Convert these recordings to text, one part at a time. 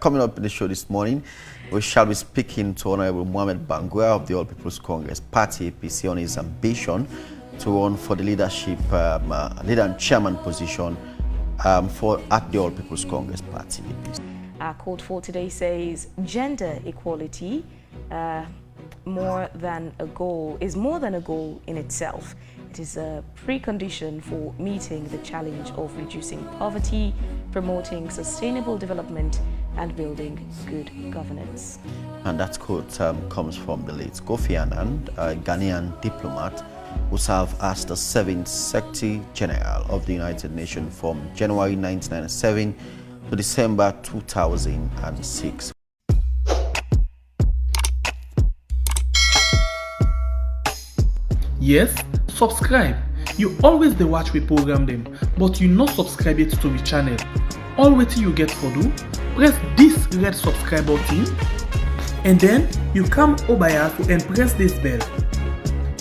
coming up in the show this morning, we shall be speaking to Honorable Mohamed Bangura of the All People's Congress Party, APC, on his ambition to run for the leadership, leader and chairman position at the All People's Congress Party, APC. Our quote for today says, gender equality more than a goal in itself. It is a precondition for meeting the challenge of reducing poverty, promoting sustainable development, and building good governance. And that quote comes from the late Kofi Annan, a Ghanaian diplomat who served as the 7th Secretary General of the United Nations from January 1997 to December 2006. Yes, subscribe. You always dey watch we program them, but you not subscribe yet to the channel. All wetin you get for do, press this red subscribe button, and then you come over here and press this bell.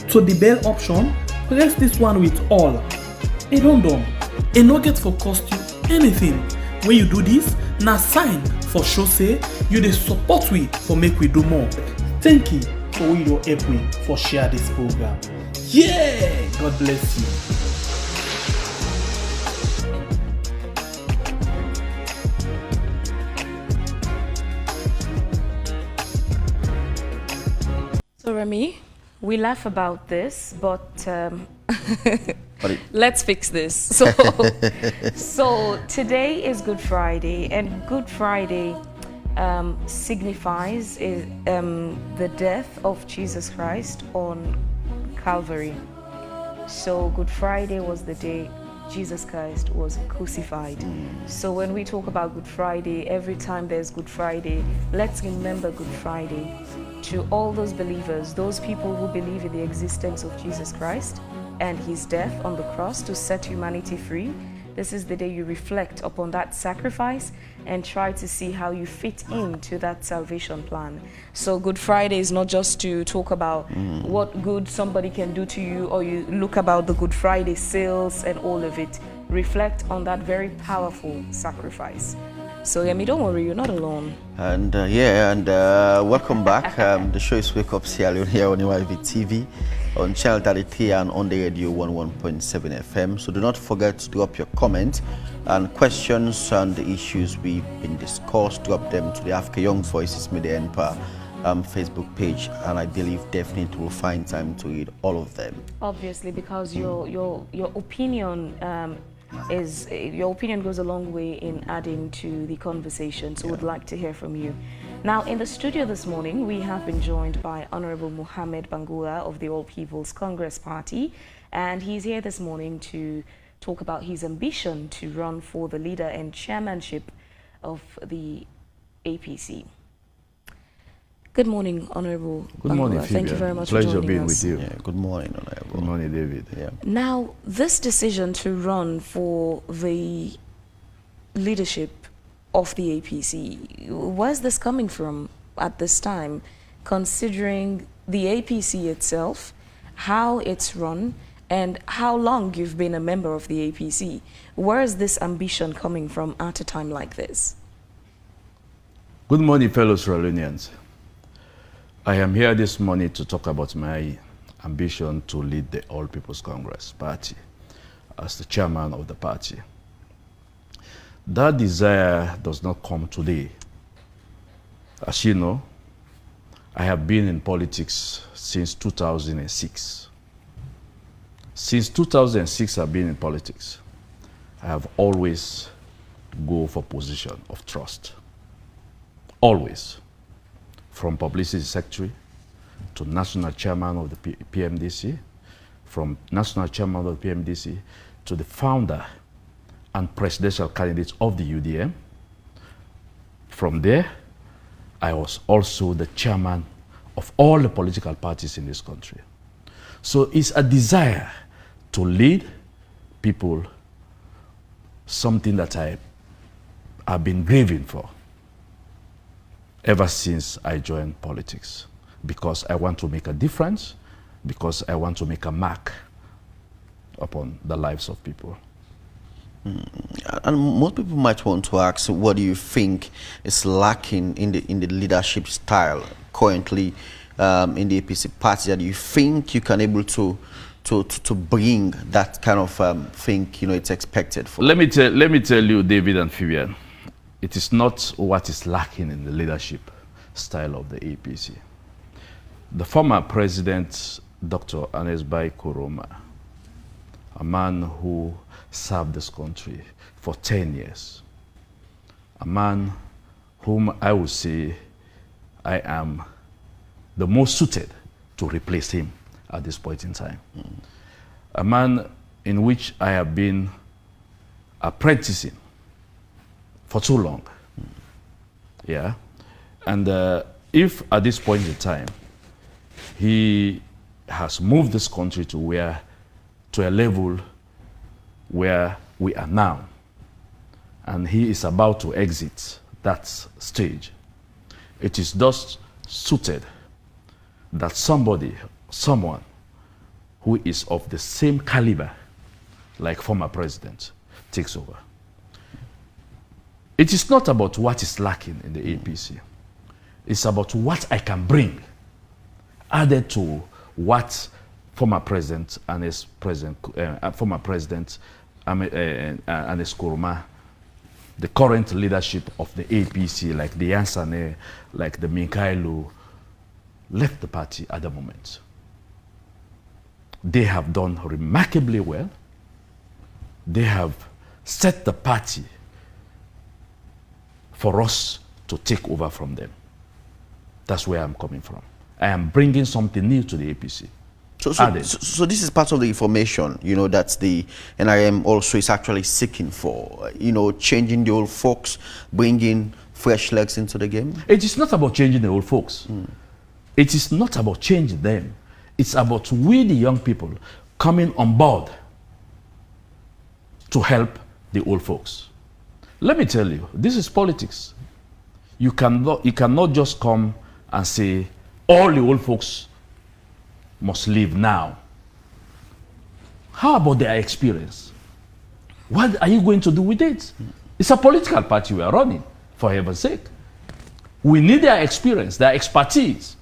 To the bell option, press this one with all. It don't done. It no get for cost you anything. When you do this, na sign for show say you dey support we for make we do more. Thank you for we don help we for share this program. Yeah, God bless you. So Remy, we laugh about this, but let's fix this. So today is Good Friday, and Good Friday signifies the death of Jesus Christ on Calvary. So Good Friday was the day Jesus Christ was crucified. So when we talk about Good Friday, every time there's Good Friday, let's remember Good Friday to all those believers, those people who believe in the existence of Jesus Christ and his death on the cross to set humanity free. This is the day you reflect upon that sacrifice and try to see how you fit into that salvation plan. So Good Friday is not just to talk about what good somebody can do to you, or you look about the Good Friday sales and all of it. Reflect on that very powerful sacrifice. So Yemi, don't worry, you're not alone. And welcome back. The show is Wake Up Sierra Leone here on UIV TV, on channel 33 and on the radio 11.7 FM. So do not forget to drop your comments and questions on the issues we've been discussed. Drop them to the Africa Young Voices Media Empire Facebook page, and I believe definitely we'll find time to read all of them. Obviously, because your opinion your opinion goes a long way in adding to the conversation, so we'd like to hear from you. Now, in the studio this morning, we have been joined by Honorable Mohamed Bangura of the All People's Congress Party, and he's here this morning to talk about his ambition to run for the leader and chairmanship of the APC. Good morning, Honorable Good morning, Bangura. Thank you very much Pleasure for joining being us. with you. Yeah, good morning, Honorable. Good morning, David. Yeah. Now, this decision to run for the leadership of the APC, where's this coming from at this time, considering the APC itself, how it's run, and how long you've been a member of the APC? Where is this ambition coming from at a time like this? Good morning, fellow Sierra Leoneans. I am here this morning to talk about my ambition to lead the All People's Congress Party as the chairman of the party. That desire does not come today. As you know, I have been in politics since 2006. Since 2006, I've been in politics. I have always go for position of trust. Always. From publicity secretary to national chairman of the PMDC, from national chairman of the PMDC to the founder and presidential candidate of the UDM. From there, I was also the chairman of all the political parties in this country. So it's a desire to lead people, something that I've been craving for ever since I joined politics, because I want to make a difference, because I want to make a mark upon the lives of people. And most people might want to ask, what do you think is lacking in the leadership style currently in the APC party that you think you can able to bring that kind of thing, it's expected for? Let me tell you, David and Fabian, it is not what is lacking in the leadership style of the APC. The former president, Dr. Ernest Bai Koroma, a man who served this country for 10 years, a man whom I would say I am the most suited to replace him at this point in time. A man in which I have been apprenticing for too long. Yeah. And if at this point in time, he has moved this country to a level where we are now, and he is about to exit that stage, it is thus suited that someone who is of the same caliber like former president takes over. It is not about what is lacking in the APC. It's about what I can bring added to what former president and his former president Ernest Koroma, the current leadership of the APC, like the Yansane, like the Minkailu, left the party at the moment. They have done remarkably well. They have set the party for us to take over from them. That's where I'm coming from. I am bringing something new to the APC. So this is part of the information, that the NRM also is actually seeking for, changing the old folks, bringing fresh legs into the game? It is not about changing the old folks. It is not about changing them. It's about we, the young people, coming on board to help the old folks. Let me tell you, this is politics. You cannot just come and say, all the old folks must leave now. How about their experience? What are you going to do with it? It's a political party we are running, for heaven's sake. We need their experience, their expertise,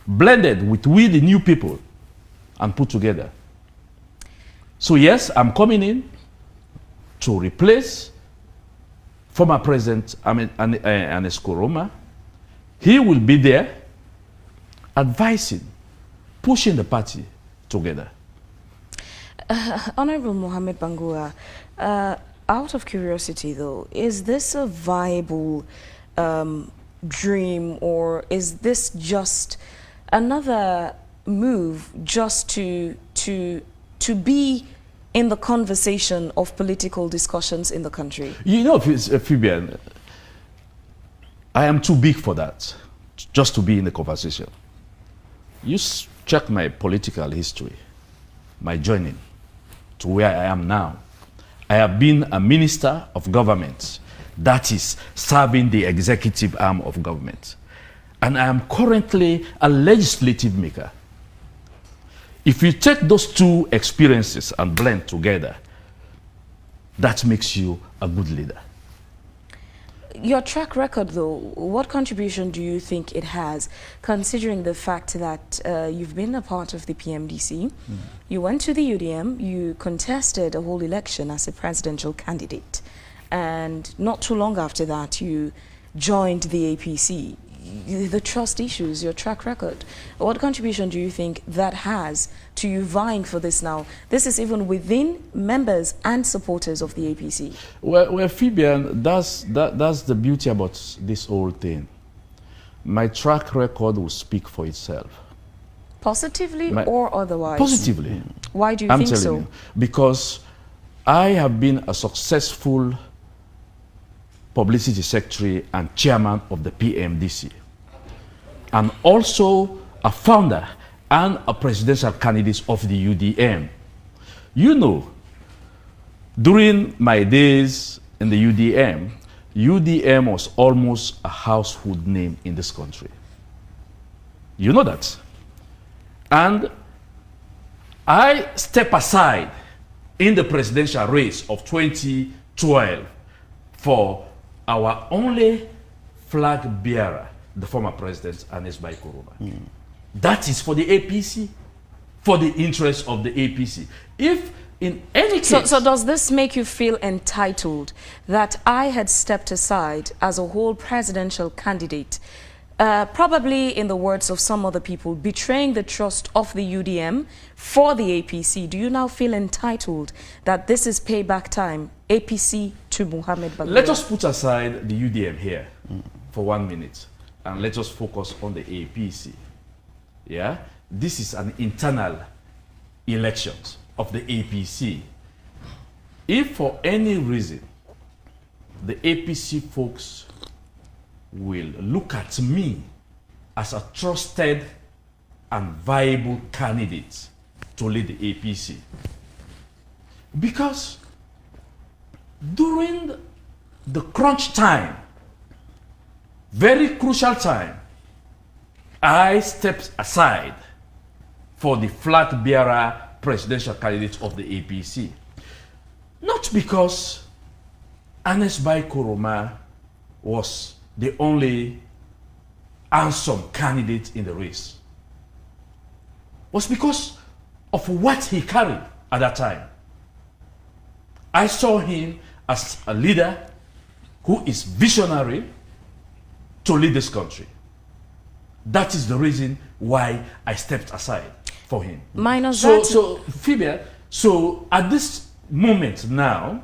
blended with we, the new people, and put together. So yes, I'm coming in to replace former President Ernest Koroma. He will be there advising, pushing the party together. Honorable Mohamed Bangura, out of curiosity though, is this a viable dream, or is this just another move just to be in the conversation of political discussions in the country? Fabian, I am too big for that, just to be in the conversation. You check my political history, my journey to where I am now. I have been a minister of government, that is serving the executive arm of government. And I am currently a legislative maker. If you take those two experiences and blend together, that makes you a good leader. Your track record, though, what contribution do you think it has, considering the fact that you've been a part of the PMDC, you went to the UDM, you contested a whole election as a presidential candidate, and not too long after that, you joined the APC. The trust issues, your track record, what contribution do you think that has to you vying for this now? This is even within members and supporters of the APC. Well, Fabian, that's the beauty about this whole thing. My track record will speak for itself. Positively or otherwise? Positively. Why do you think so? I'm telling you, because I have been a successful publicity secretary and chairman of the PMDC, and also a founder and a presidential candidate of the UDM. You know, during my days in the UDM was almost a household name in this country. You know that. And I step aside in the presidential race of 2012 for our only flag bearer, the former president, Ernest Bai Koroma. That is for the APC, for the interest of the APC. If in any case... So does this make you feel entitled that I had stepped aside as a whole presidential candidate, probably in the words of some other people, betraying the trust of the UDM for the APC? Do you now feel entitled that this is payback time, APC to Mohamed Bangura? Let us put aside the UDM here for 1 minute and let us focus on the APC. Yeah, this is an internal elections of the APC. If for any reason the APC folks will look at me as a trusted and viable candidate to lead the APC, because during the crunch time, very crucial time, I stepped aside for the flag bearer presidential candidate of the APC. Not because Ernest Bai Koroma was the only handsome candidate in the race. Was because of what he carried at that time. I saw him as a leader who is visionary to lead this country. That is the reason why I stepped aside for him. So Phoebe, so at this moment now,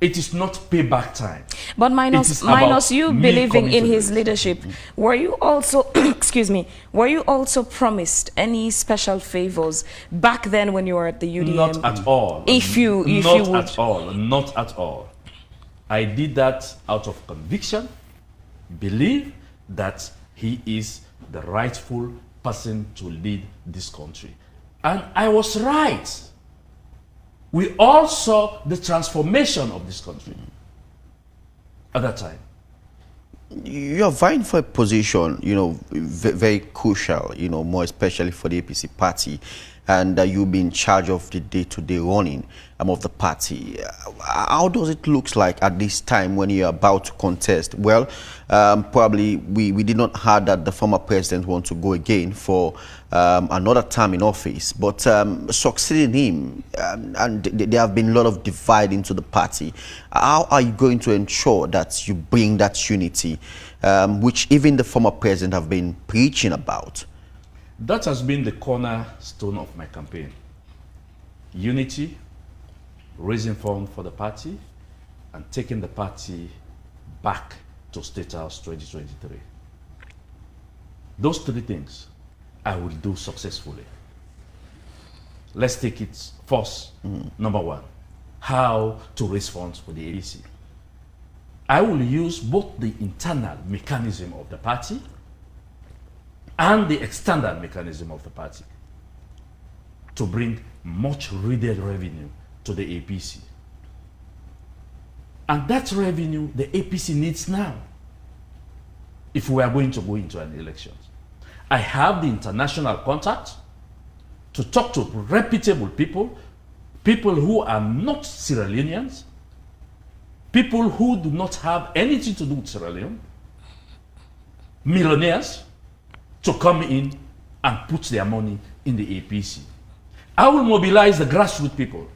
it is not payback time. But minus you believing in his leadership, were you also, excuse me, were you also promised any special favors back then when you were at the UDM? Not at all. Not at all. I did that out of conviction, believe that he is the rightful person to lead this country. And I was right. We all saw the transformation of this country at that time. You're vying for a position, very crucial, more especially for the APC party, and you'll be in charge of the day-to-day running of the party. How does it look like at this time when you're about to contest? Well, probably we did not hear that the former president wants to go again for another term in office, but succeeding him, and there have been a lot of divide into the party. How are you going to ensure that you bring that unity, which even the former president have been preaching about? That has been the cornerstone of my campaign. Unity, raising funds for the party, and taking the party back to State House 2023. Those three things I will do successfully. Let's take it first. Number one, how to raise funds for the APC. I will use both the internal mechanism of the party and the external mechanism of the party to bring much needed revenue to the APC. And that revenue the APC needs now if we are going to go into an election. I have the international contact to talk to reputable people, people who are not Sierra Leoneans, people who do not have anything to do with Sierra Leone, millionaires, to come in and put their money in the APC. I will mobilize the grassroots people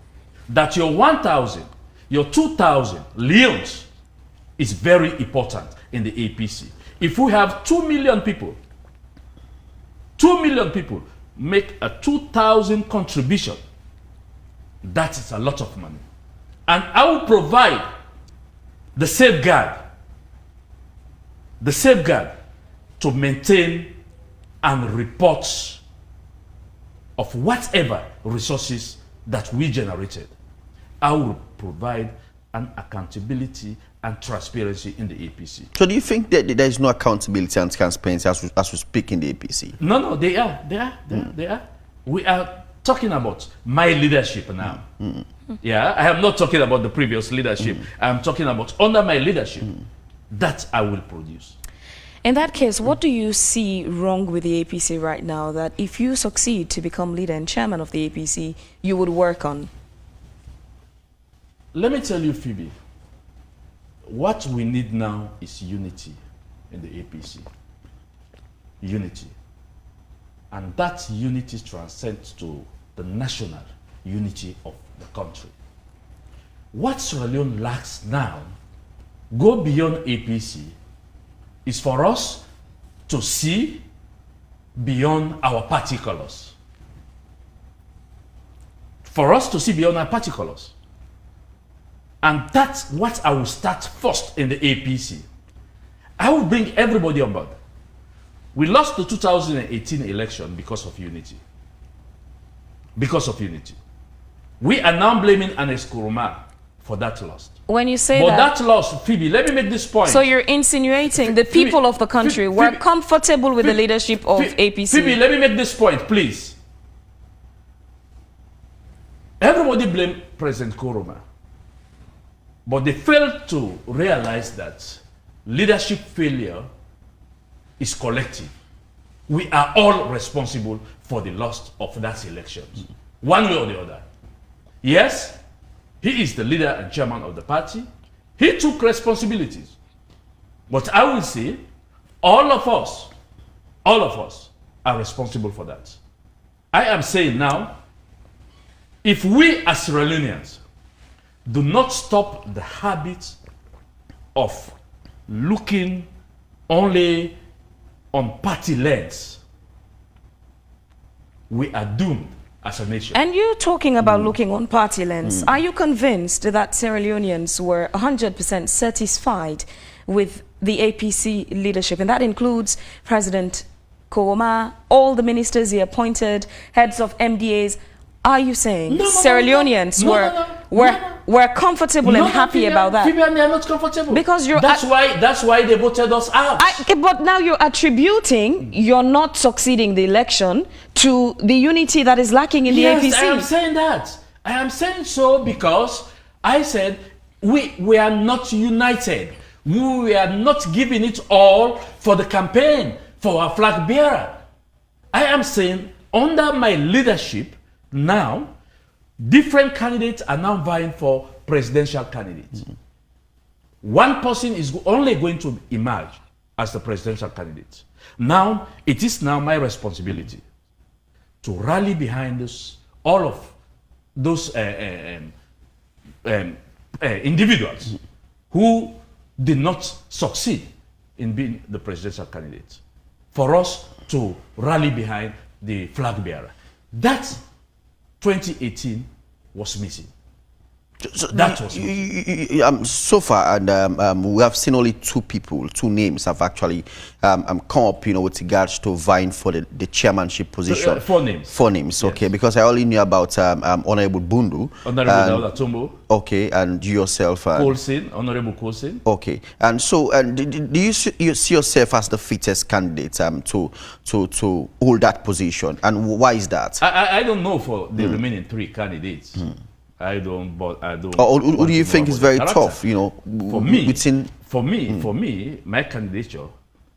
that your 1,000, your 2,000 leons is very important in the APC. If we have 2 million people, 2 million people make a 2,000 contribution, that is a lot of money. And I will provide the safeguard to maintain and reports of whatever resources that we generated. I will provide an accountability and transparency in the APC. So do you think that there is no accountability and transparency as we speak in the APC? No, they are. We are talking about my leadership now. Yeah, I am not talking about the previous leadership. I am talking about under my leadership that I will produce. In that case, what do you see wrong with the APC right now that if you succeed to become leader and chairman of the APC, you would work on? let me tell you, Phoebe, what we need now is unity in the APC. Unity. And that unity transcends to the national unity of the country. What Sierra Leone lacks now, go beyond APC, is for us to see beyond our party colors. For us to see beyond our party colors. And that's what I will start first in the APC. I will bring everybody on board. We lost the 2018 election because of unity. Because of unity. We are now blaming Ernest Koroma for that loss. When you say but that loss, Phoebe, let me make this point. So you're insinuating the people of the country were comfortable with the leadership of APC. Phoebe, let me make this point, please. Everybody blamed President Koroma. But they failed to realize that leadership failure is collective. We are all responsible for the loss of that election, one way or the other. Yes, he is the leader and chairman of the party. He took responsibilities. But I will say, all of us are responsible for that. I am saying now, if we as Sierra Leoneans do not stop the habit of looking only on party lens, we are doomed as a nation. And you talking about looking on party lens, are you convinced that Sierra Leoneans were 100% satisfied with the APC leadership? And that includes President Koroma, all the ministers he appointed, heads of MDAs. Are you saying Sierra Leoneans were comfortable and happy about that? People are not comfortable. Because you're that's why they voted us out. But now you're attributing you're not succeeding the election to the unity that is lacking in the APC. Yes, I am saying that. I am saying so because I said we are not united. We are not giving it all for the campaign, for our flag bearer. I am saying under my leadership, now, different candidates are now vying for presidential candidates. One person is only going to emerge as the presidential candidate. Now, it is now my responsibility to rally behind all of those individuals who did not succeed in being the presidential candidate. For us to rally behind the flag bearer. That's 2018 was missing. So that was missing. So far, and we have seen only two names have actually come up, with regards to vying for the chairmanship position. Four names. Four names, yes. Okay, because I only knew about Honorable Bundu. Honorable Atumbo. Okay, and yourself. Honorable Colson. Okay, and so, do you see yourself as the fittest candidate to hold that position, and why is that? I don't know for the remaining three candidates. I don't. Who do you think is very tough? For me, my candidature,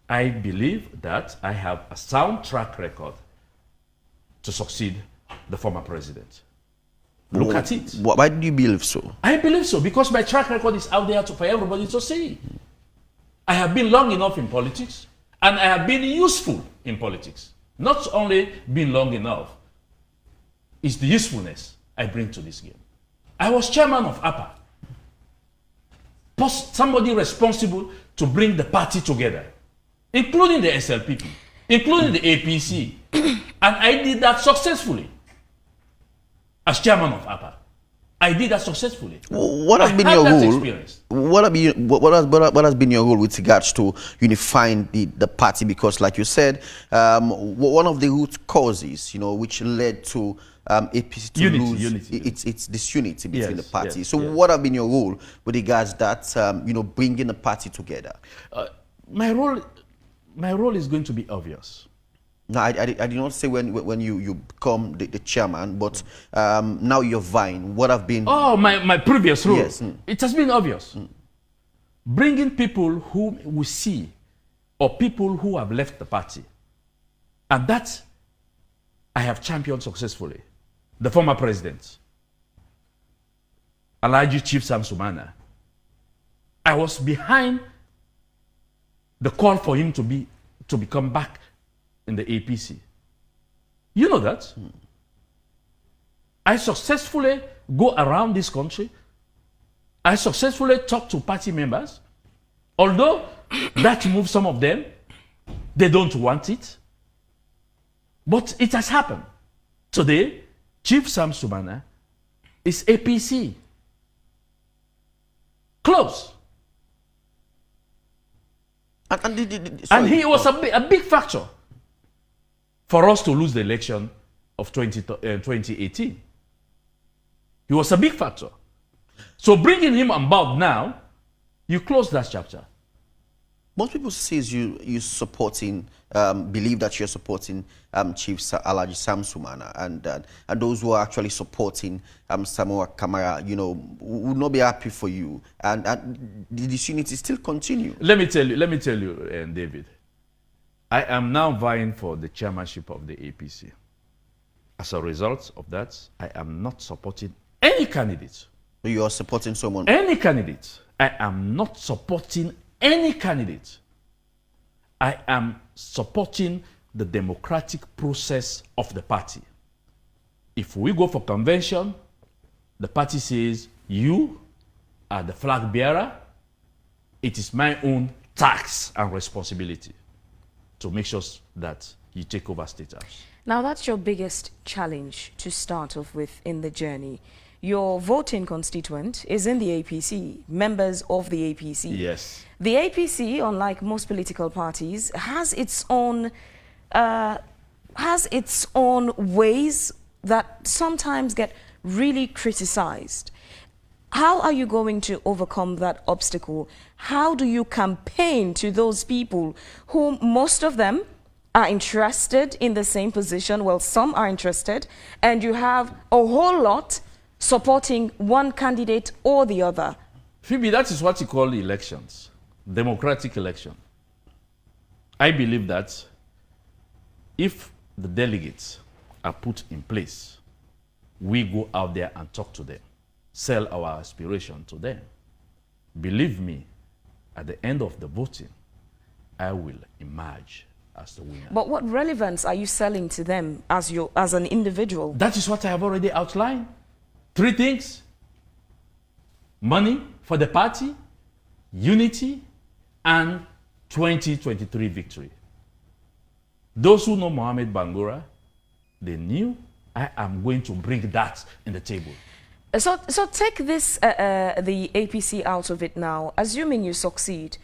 I believe that I have a sound track record to succeed the former president. Look at it. Why do you believe so? I believe so because my track record is out there for everybody to see. I have been long enough in politics, and I have been useful in politics. Not only been long enough, it's the usefulness I bring to this game. I was chairman of APA. Somebody responsible to bring the party together, including the SLPP, including the APC. And I did that successfully. As chairman of APA. I did that successfully. What has been your role? What has been your role with regards to unifying the party? Because, like you said, one of the root causes, which led to APC to lose its disunity between the party. Yes, so, what have been your role with regards that bringing the party together? My role is going to be obvious. No, I did not say when you become the chairman, but now you're vying. What have been? Oh, my previous role. Yes. It has been obvious. Bringing people who we see, or people who have left the party, and that I have championed successfully. The former president, Alhaji Chief Sam Sumana, I was behind the call for him to become back in the APC. You know that? I successfully go around this country. I successfully talk to party members. Although that moves some of them, they don't want it. But it has happened. Today, Chief Sam Sumana is APC. Close. And he was a big factor for us to lose the election of 2018. He was a big factor. So bringing him on board now, you close that chapter. Most people says you supporting, believe that you're supporting Chief Alhaji Sam Sumana, and those who are actually supporting Samoa Kamara, you know, would not be happy for you, and the disunity still continue. Let me tell you, David, I am now vying for the chairmanship of the APC. As a result of that, I am not supporting any candidate. You are supporting someone? Any candidate. I am not supporting any candidate. I am supporting the democratic process of the party. If we go for convention, the party says, you are the flag bearer. It is my own tax and responsibility to make sure that you take over State House. Now, that's your biggest challenge to start off with in the journey. Your voting constituent is in the APC, members of the APC. Yes. The APC, unlike most political parties, has its own ways that sometimes get really criticized. How are you going to overcome that obstacle? How do you campaign to those people who most of them are interested in the same position? Well, some are interested, and you have a whole lot supporting one candidate or the other. Phoebe, that is what you call elections, democratic election. I believe that if the delegates are put in place, we go out there and talk to them, sell our aspiration to them. Believe me, at the end of the voting, I will emerge as the winner. But what relevance are you selling to them as an individual? That is what I have already outlined. 3 things: money for the party, unity, and 2023 victory. Those who know Mohamed Bangura, they knew I am going to bring that in the table. So take this, the APC out of it now. Assuming you succeed,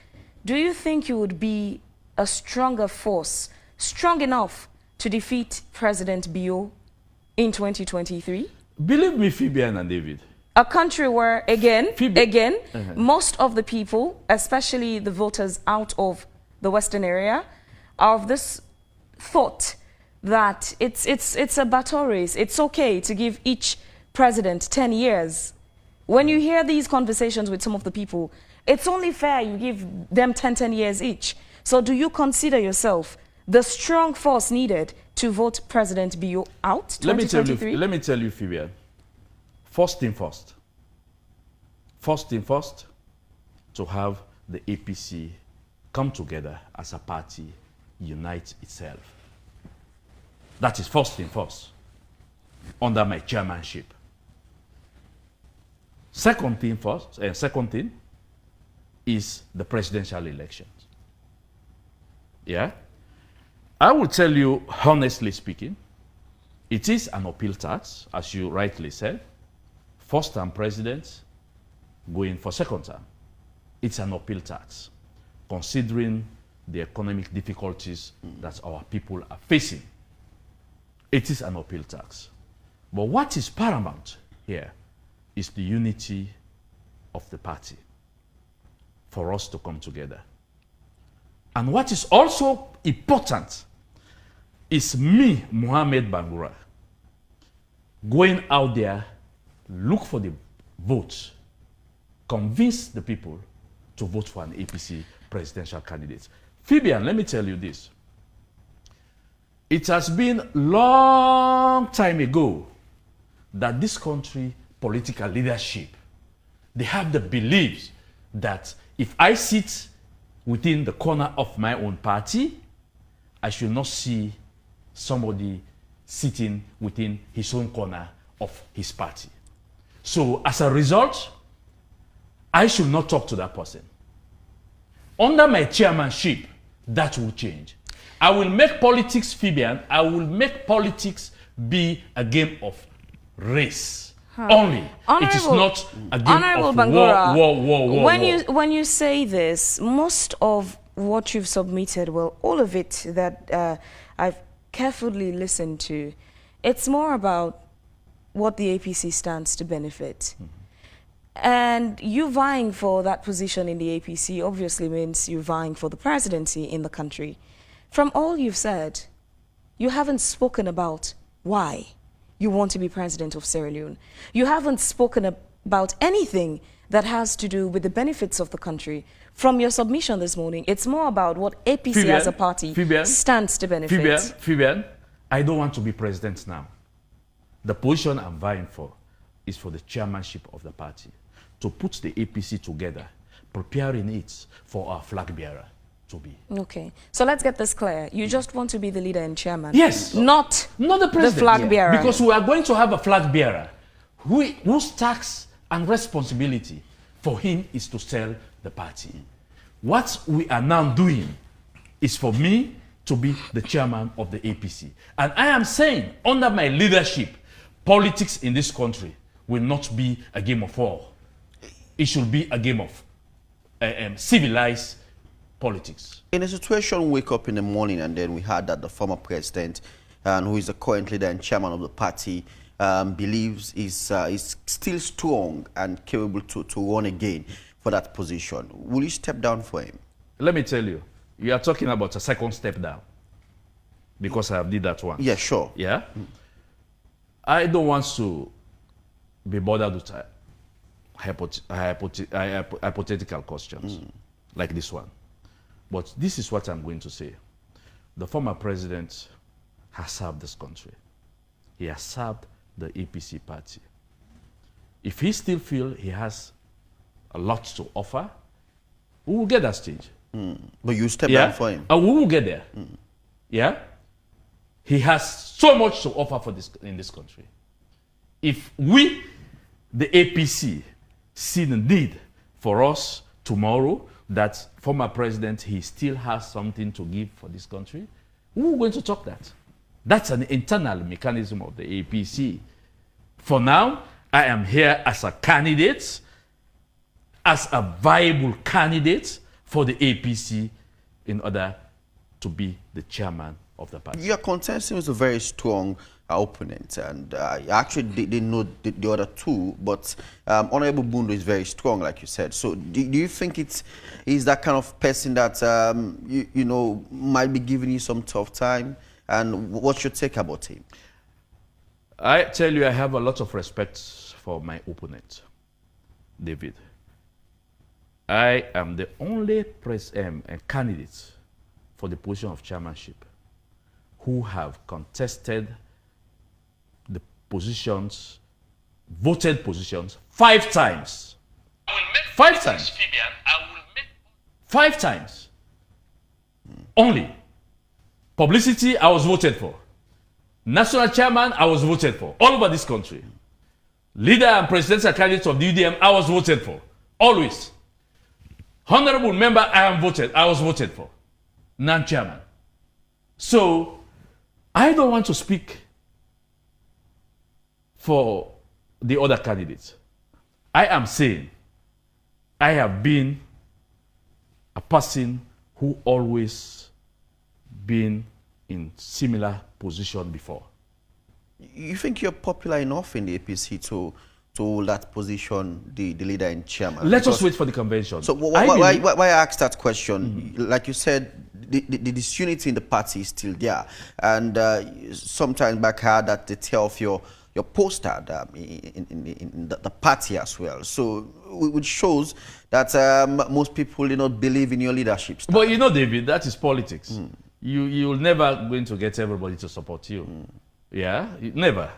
do you think you would be a stronger force, strong enough to defeat President Bio in 2023? Believe me, Phoebe and David. A country where, again, most of the people, especially the voters out of the Western area, are of this thought that it's a battle race. It's okay to give each president 10 years. When you hear these conversations with some of the people, it's only fair you give them 10 years each. So do you consider yourself the strong force needed to vote President Bio out 2023? Let me tell you, Phoebe. First thing first. First thing first, to have the APC come together as a party, unite itself. That is first thing first, under my chairmanship. Second thing is the presidential elections. Yeah? I will tell you, honestly speaking, it is an uphill task, as you rightly said. First-term president going for second term. It's an uphill task, considering the economic difficulties that our people are facing. It is an uphill task. But what is paramount here is the unity of the party for us to come together. And what is also important is me, Mohamed Bangura, going out there, look for the votes, convince the people to vote for an APC presidential candidate. Fabian, let me tell you this. It has been long time ago that this country political leadership They have the belief that if I sit within the corner of my own party, I should not see somebody sitting within his own corner of his party. So as a result, I should not talk to that person. Under my chairmanship, that will change. I will make politics Fabian. I will make politics be a game of race only. It is not a game of Bangura, war. When you say this, most of what you've submitted, well, all of it that I've carefully listened to, it's more about what the APC stands to benefit. And you vying for that position in the APC obviously means you vying for the presidency in the country. From all you've said, you haven't spoken about why you want to be president of Sierra Leone. You haven't spoken about anything that has to do with the benefits of the country. From your submission this morning, it's more about what APC as a party stands to benefit. Fabian, I don't want to be president now. The position I'm vying for is for the chairmanship of the party, to put the APC together, preparing it for our flag bearer to be. Okay, so let's get this clear. You just want to be the leader and chairman? Yes. Not the president. The flag bearer. Because we are going to have a flag bearer whose task and responsibility for him is to sell the party. What we are now doing is for me to be the chairman of the APC. And I am saying, under my leadership, politics in this country will not be a game of war. It should be a game of civilized politics. In a situation, we wake up in the morning and then we heard that the former president, who is the current leader and chairman of the party, believes is still strong and capable to run again for that position. Will you step down for him? Let me tell you, you are talking about a second step down, because I have did that one. Yeah, sure. Yeah? I don't want to be bothered with hypothetical questions like this one. But this is what I'm going to say. The former president has served this country. He has served the APC party. If he still feels he has a lot to offer, we will get that stage. But you step down for him? We will get there. Yeah? He has so much to offer for in this country. If we, the APC, see the need for us tomorrow, that former president, he still has something to give for this country, we're going to talk that. That's an internal mechanism of the APC. For now, I am here as a candidate, as a viable candidate for the APC in order to be the chairman of the party. Your contestant is a very strong opponent, and I actually didn't know the other two, but Honorable Bundu is very strong, like you said. So do you think he's that kind of person that, you know, might be giving you some tough time? And what's your take about him? I tell you, I have a lot of respect for my opponent, David. I am the only candidate for the position of chairmanship who have contested the positions, voted positions, 5 times. 5 times. 5 times. Only. Publicity, I was voted for. National chairman, I was voted for. All over this country. Leader and presidential candidate of the UDM, I was voted for. Always. Honorable member, I was voted for. Non-chairman. So, I don't want to speak for the other candidates. I am saying, I have been a person who always been in similar position before. You think you're popular enough in the APC to hold that position, the leader and chairman? Let us wait for the convention. So why I asked that question, like you said, the disunity in the party is still there. And sometimes back I heard that they tear off your poster in the party as well. So which shows that most people do not believe in your leadership style. But you know, David, that is politics. You'll never going to get everybody to support you. Yeah, never.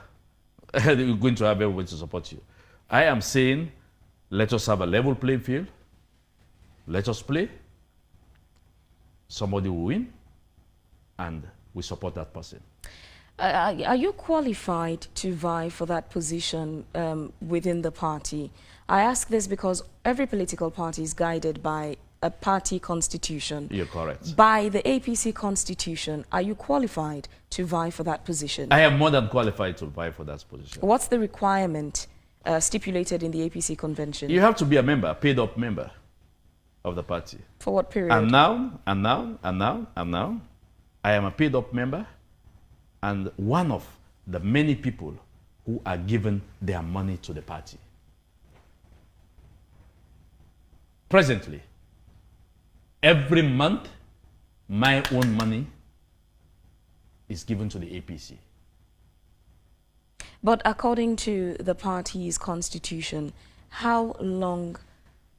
You're going to have everybody to support you. I am saying Let us have a level playing field. Let us play. Somebody will win, and we support that person. Are you qualified to vie for that position within the party? I ask this because every political party is guided by a party constitution. You're correct. By the APC constitution, are you qualified to vie for that position? I am more than qualified to vie for that position. What's the requirement stipulated in the APC convention? You have to be a member, a paid-up member of the party. For what period? And now, I am a paid-up member and one of the many people who are giving their money to the party. Presently, every month, my own money is given to the APC. But according to the party's constitution, how long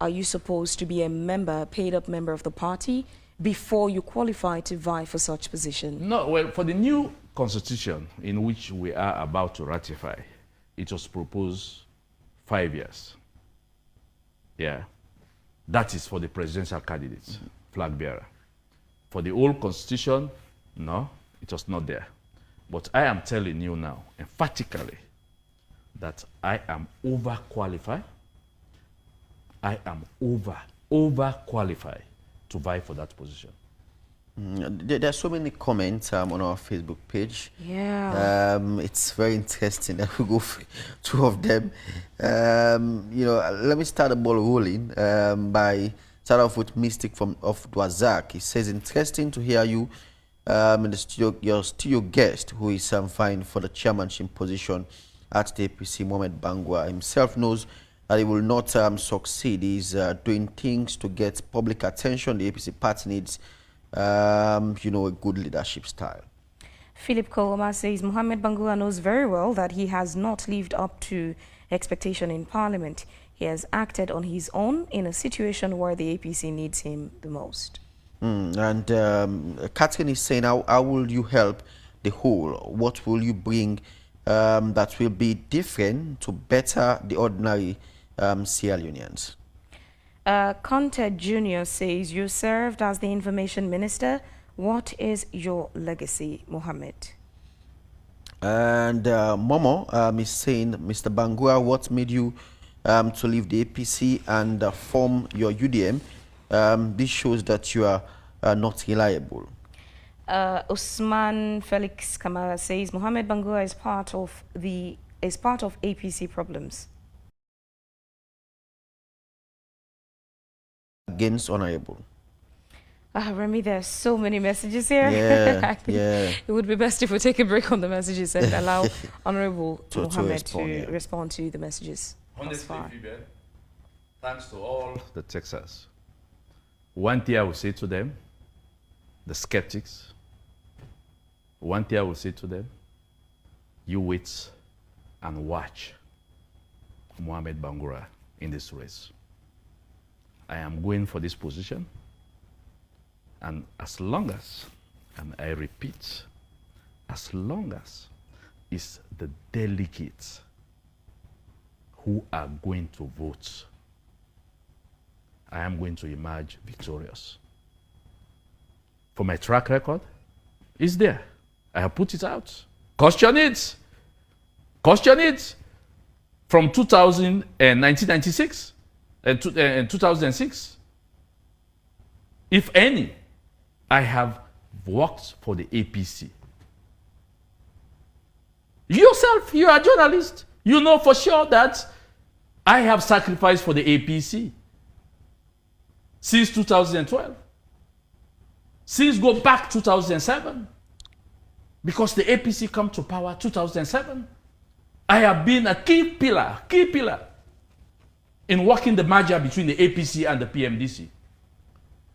are you supposed to be a member, paid-up member of the party before you qualify to vie for such position? No, well, for the new constitution in which we are about to ratify, it was proposed 5 years. Yeah. That is for the presidential candidates, flag bearer. For the old constitution, no, it was not there. But I am telling you now, emphatically, that I am overqualified. I am overqualified to vie for that position. There are so many comments on our Facebook page. Yeah. It's very interesting that we go through two of them. You know, let me start the ball rolling by start off with Mystic of Dwazak. He says, interesting to hear you in the studio, your studio guest who is vying for the chairmanship position at the APC, Mohamed Bangura, himself knows that he will not succeed. He's doing things to get public attention. The APC party needs you know, a good leadership style. Philip Koroma says Mohamed Bangura knows very well that he has not lived up to expectation in Parliament. He has acted on his own in a situation where the APC needs him the most. And Catherine is saying, how will you help the whole? What will you bring that will be different to better the ordinary Sierra Leoneans? Conte Jr. says, you served as the information minister. What is your legacy, Mohamed? And Momo is saying, Mr. Bangura, what made you to leave the APC and form your UDM? This shows that you are not reliable. Usman Felix Kamara says, Mohamed Bangura is part of APC problems. Against honorable. Remy, there are so many messages here. Yeah, It would be best if we take a break on the messages and allow Honorable Mohamed to respond to the messages. Honestly, thanks to all the Texans. One thing I will say to them, the skeptics, one thing I will say to them, you wait and watch Mohamed Bangura in this race. I am going for this position, and as long as, and I repeat, as long as it's the delegates who are going to vote, I am going to emerge victorious. For my track record, it's there. I have put it out. Question it. Question it. From 1996 and 2006, if any, I have worked for the APC. Yourself, you are a journalist. You know for sure that I have sacrificed for the APC since 2012. Since go back 2007. Because the APC come to power 2007. I have been a key pillar in working the merger between the APC and the PMDC.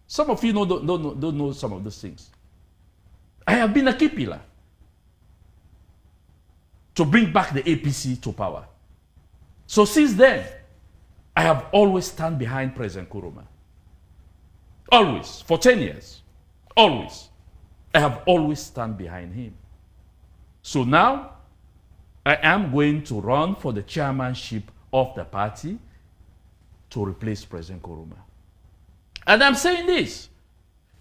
Some of you don't know some of those things. I have been a key pillar to bring back the APC to power. So since then, I have always stand behind President Koroma. Always, for 10 years, always. I have always stand behind him. So now, I am going to run for the chairmanship of the party to replace President Koroma. And I'm saying this,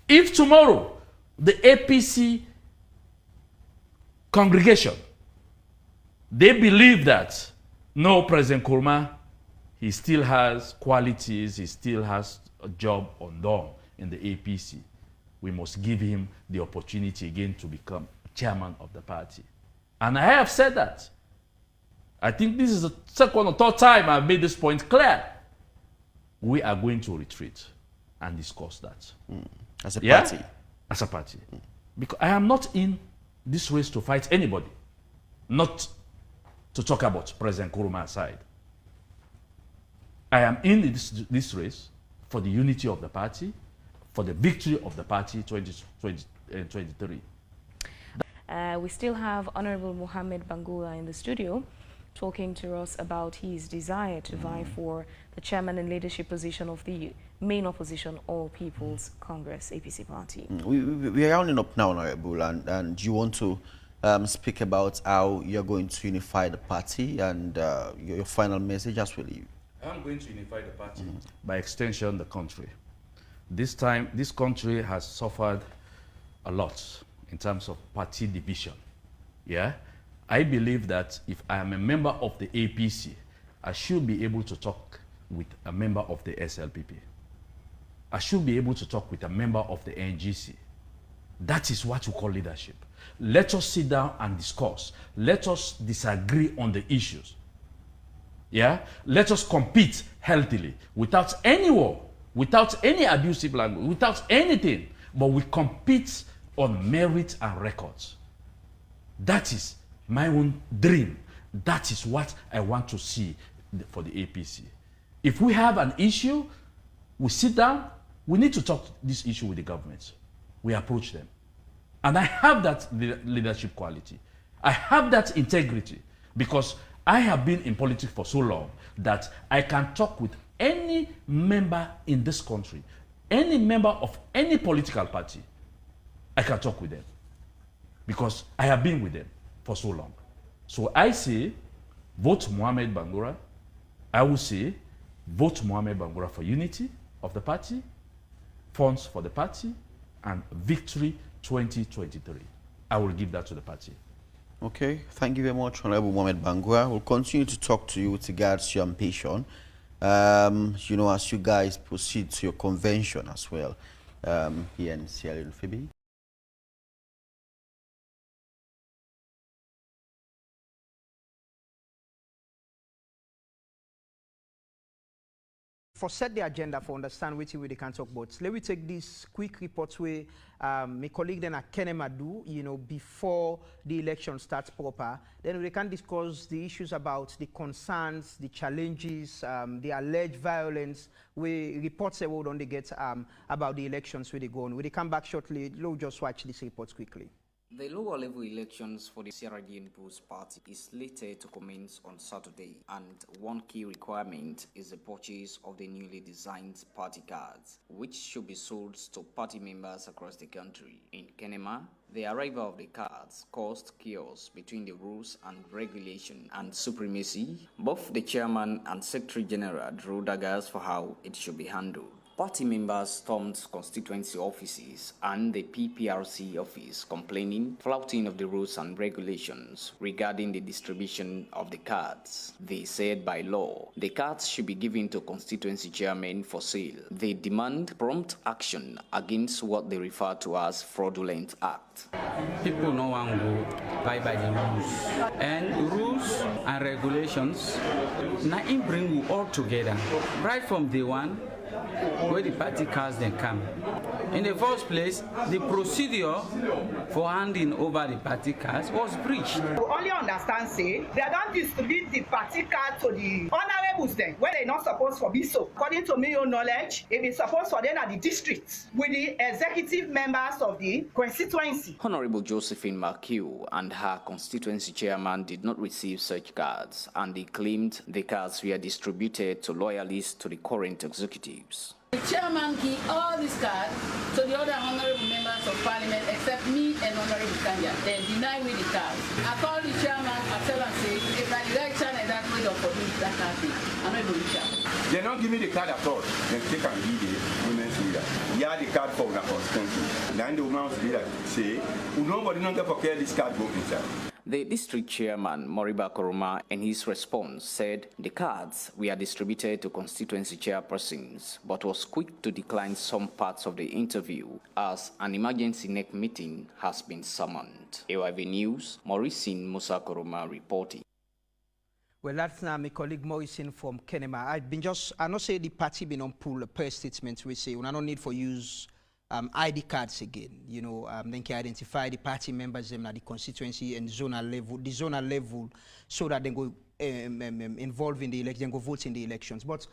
if tomorrow the APC congregation, they believe that, no, President Koroma, he still has qualities, he still has a job undone in the APC, we must give him the opportunity again to become chairman of the party. And I have said that. I think this is the second or third time I've made this point clear. We are going to retreat and discuss that. As a party? As a party. Because I am not in this race to fight anybody, not to talk about President Koroma aside. I am in this race for the unity of the party, for the victory of the party 2023. We still have Honorable Mohamed Bangura in the studio talking to us about his desire to vie for the chairman and leadership position of the main opposition All People's Congress APC party. We are rounding up now, Honorable, and you want to speak about how you're going to unify the party and your final message as well. I'm going to unify the party, by extension the country. This time, this country has suffered a lot in terms of party division. Yeah, I believe that if I am a member of the APC, I should be able to talk with a member of the SLPP. I should be able to talk with a member of the NGC. That is what we call leadership. Let us sit down and discuss. Let us disagree on the issues. Yeah, let us compete healthily, without any war, without any abusive language, without anything, but we compete on merit and records. That is my own dream. That is what I want to see for the APC. If we have an issue, we sit down, we need to talk this issue with the government. We approach them. And I have that leadership quality. I have that integrity, because I have been in politics for so long that I can talk with any member in this country, any member of any political party. I can talk with them because I have been with them for so long. So I say, vote Mohamed Bangura. I will say, vote Mohamed Bangura for unity of the party, funds for the party, and victory 2023. I will give that to the party. Okay, thank you very much, Honorable Mohamed Bangura. We'll continue to talk to you with regards to your ambition, you know, as you guys proceed to your convention as well here in Sierra Leone. For set the agenda for understand which we can talk about. Let me take this quick report where my colleague then at Kenema do, you know, before the election starts proper. Then we can discuss the issues about the concerns, the challenges, the alleged violence. We reports the world on they get about the elections where they go on. We come back shortly. Let's just watch this report quickly. The lower level elections for the Sierra Leone People's Party is slated to commence on Saturday, and one key requirement is the purchase of the newly designed party cards, which should be sold to party members across the country. In Kenema, the arrival of the cards caused chaos between the rules and regulation and supremacy. Both the chairman and secretary general drew daggers for how it should be handled. Party members stormed constituency offices and the PPRC office, complaining, flouting of the rules and regulations regarding the distribution of the cards. They said by law, the cards should be given to constituency chairmen for sale. They demand prompt action against what they refer to as fraudulent act. People no want to go by the rules. And rules and regulations, nothing bring you all together. Right from day one, where the party cards then come. In the first place, the procedure for handing over the party cards was breached. We only understand, say, they don't distribute the party card to the honorables then, when they're not supposed to be so. According to me, your knowledge, it is supposed for them at the districts, with the executive members of the constituency. Honorable Josephine Marquis and her constituency chairman did not receive such cards, and they claimed the cards were distributed to loyalists to the current executives. The chairman gave all these cards to the other honorable members of parliament except me and Honorable Kanya. Then deny me the cards. I called the chairman, I tell him, say, if I direct channel that way, up for this, that kind of thing. I'm not even reach out. They don't give me the card at all. Then take and give the women's leader. Yeah, the card for una constantly. Then the women's leader say, nobody don't get for care this card go inside. The district chairman, Mohamed Bai Koroma, in his response said the cards were distributed to constituency chairpersons, but was quick to decline some parts of the interview as an emergency NEC meeting has been summoned. AYV News, Mauricine Musa Koroma reporting. Well, that's now my colleague Morrison from Kenema. I know say the party been on pull a press statement we say, we don't need for use ID cards again, you know, then can identify the party members them at the constituency and zonal level, so that they go involve in the election, go vote in the elections. But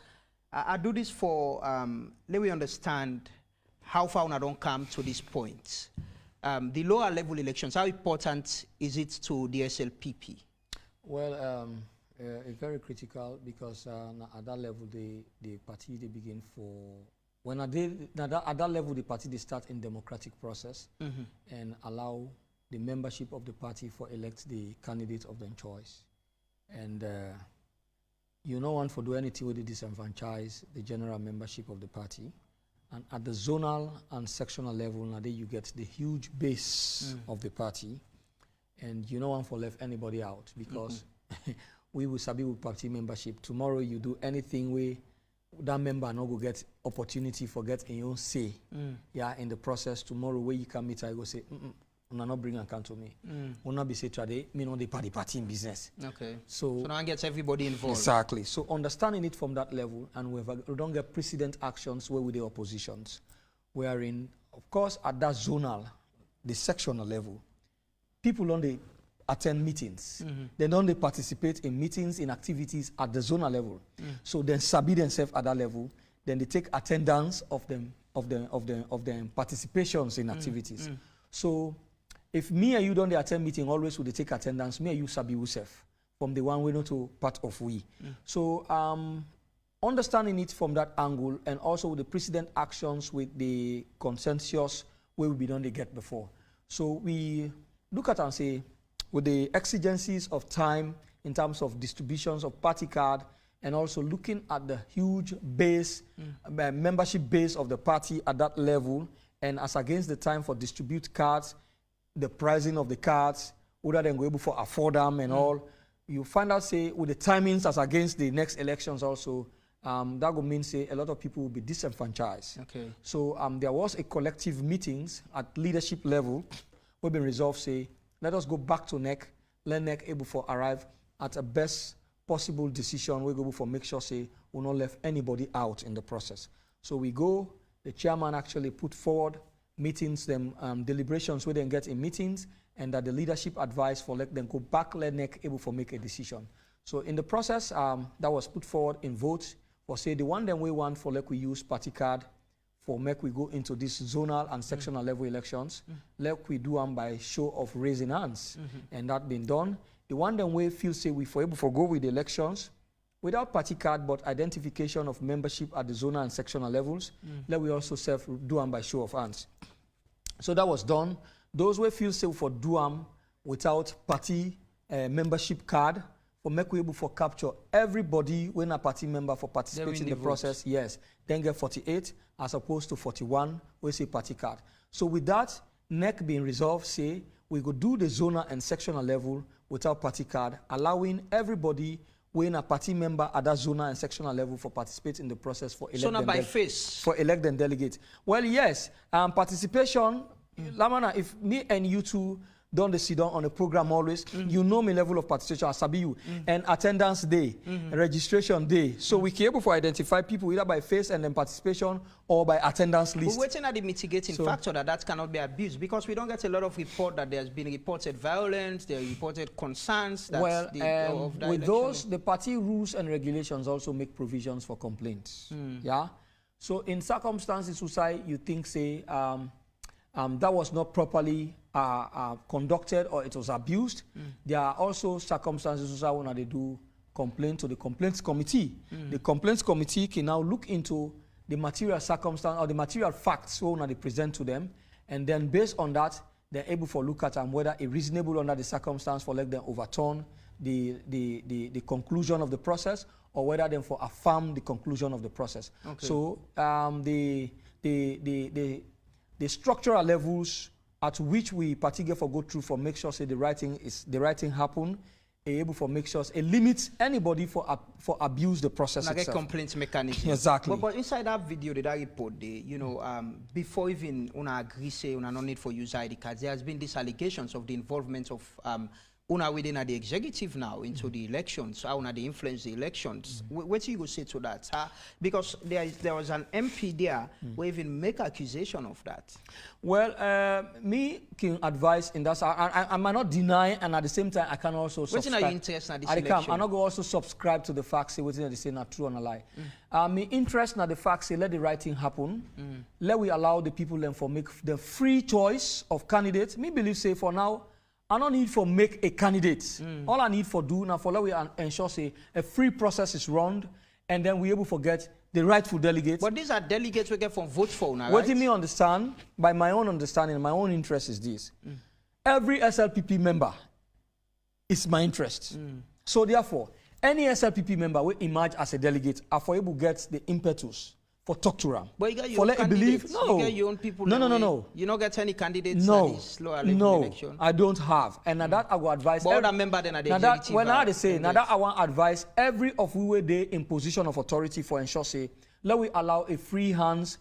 I do this for let me understand how far I don't come to this point. The lower level elections, how important is it to the SLPP? Well, it's very critical because at that level the party they begin for. When at that level, the party they start in democratic process and allow the membership of the party for elect the candidate of their choice. And you no one for do anything with the disenfranchise the general membership of the party. And at the zonal and sectional level, now there you get the huge base of the party. And you no one for left anybody out because we will sabi with party membership. Tomorrow you do anything we that member not go get opportunity for get in your say yeah in the process. Tomorrow where you can meet I go say not bring account to me will not be say today me know the party in business. Okay, so now it gets everybody involved. Exactly. So understanding it from that level, and we don't get precedent actions where with the oppositions wherein of course at that zonal the sectional level people only attend meetings. They don't they participate in meetings, in activities at the zonal level. So then sabi themselves at that level. Then they take attendance of them participations in activities. So if me and you don't attend meeting, always would they take attendance. Me and you sabi yourself from the one we know to part of we. So understanding it from that angle, and also with the precedent actions with the consensus where we don't get before. So we look at and say, with the exigencies of time in terms of distributions of party card, and also looking at the huge base, membership base of the party at that level, and as against the time for distribute cards, the pricing of the cards, whether they go able to afford them and all, you find out, say, with the timings as against the next elections also, that would mean, say, a lot of people will be disenfranchised. Okay. So there was a collective meetings at leadership level, where been resolved, say, let us go back to NEC, let NEC able for arrive at a best possible decision. We go for make sure say we not left anybody out in the process. So we go, the chairman actually put forward meetings, them deliberations where they get in meetings, and that the leadership advice for let them go back, let NEC able for make a decision. So in the process that was put forward in votes for say the one that we want for let we use party card for make we go into this zonal and sectional level elections, let we do them by show of raising hands. And that been done. The one that we feel say we for able to go with the elections without party card but identification of membership at the zonal and sectional levels, let we also do them by show of hands. So that was done. Those we feel say for do them without party membership card, for make we able for capture everybody when a party member for participate in the process, yes, then get 48 as opposed to 41 we say party card. So with that NEC being resolved, say we go do the zonal and sectional level without party card, allowing everybody when a party member at that zonal and sectional level for participate in the process for elect so by face for elect and delegate. Well, yes, participation. Lamana, if me and you two don't sit down on a program always, you know my level of participation as sabi you, and attendance day, registration day. So we can able to identify people either by face and then participation or by attendance list. We're waiting at the mitigating factor that cannot be abused, because we don't get a lot of report that there's been reported violence, there are reported concerns. Well, with those, the party rules and regulations also make provisions for complaints. Yeah. So in circumstances, you think say that was not properly conducted or it was abused, there are also circumstances when they do complaint to the complaints committee. The complaints committee can now look into the material circumstance or the material facts when they present to them, and then based on that, they're able to look at whether it's reasonable under the circumstance for let them overturn the conclusion of the process, or whether them for affirm the conclusion of the process. Okay. So the structural levels at which we particularly for go through for make sure say the right thing happen, able for make sure it limits anybody for abuse the process like itself. a complaint mechanism. Exactly. But inside that video, that report, you know, before even una agree say una no need for user ID cards, there has been these allegations of the involvement of una within the executive now into the elections, how una they influence the elections. What do you go say to that? Because there was an MP there who even make accusation of that. Well, me can advise in that. I might not deny, and at the same time, I can also subscribe. What's your interest in this election? election? I'm not going to also subscribe to the facts, say what they say not true and a lie. My interest in the facts, say let the right thing happen. Let we allow the people then for make the free choice of candidates. Me believe say for now, I don't need for make a candidate. All I need for do now for let we ensure say a free process is run, and then we able to get the rightful delegates. But these are delegates we get from vote for now, What right? do me understand? By my own understanding, my own interest is this. Every SLPP member is my interest. So therefore, any SLPP member will emerge as a delegate are for able to get the impetus for talk to them. But you got your for own let you believe, candidates. no. You get your own people. No. You don't get any candidates No, at this lower level no, election. I don't have. And now that I will advise. But other member then are the now that, executive. when I say, now that I want to advise every of we were there in position of authority for ensure say, let we allow a free hands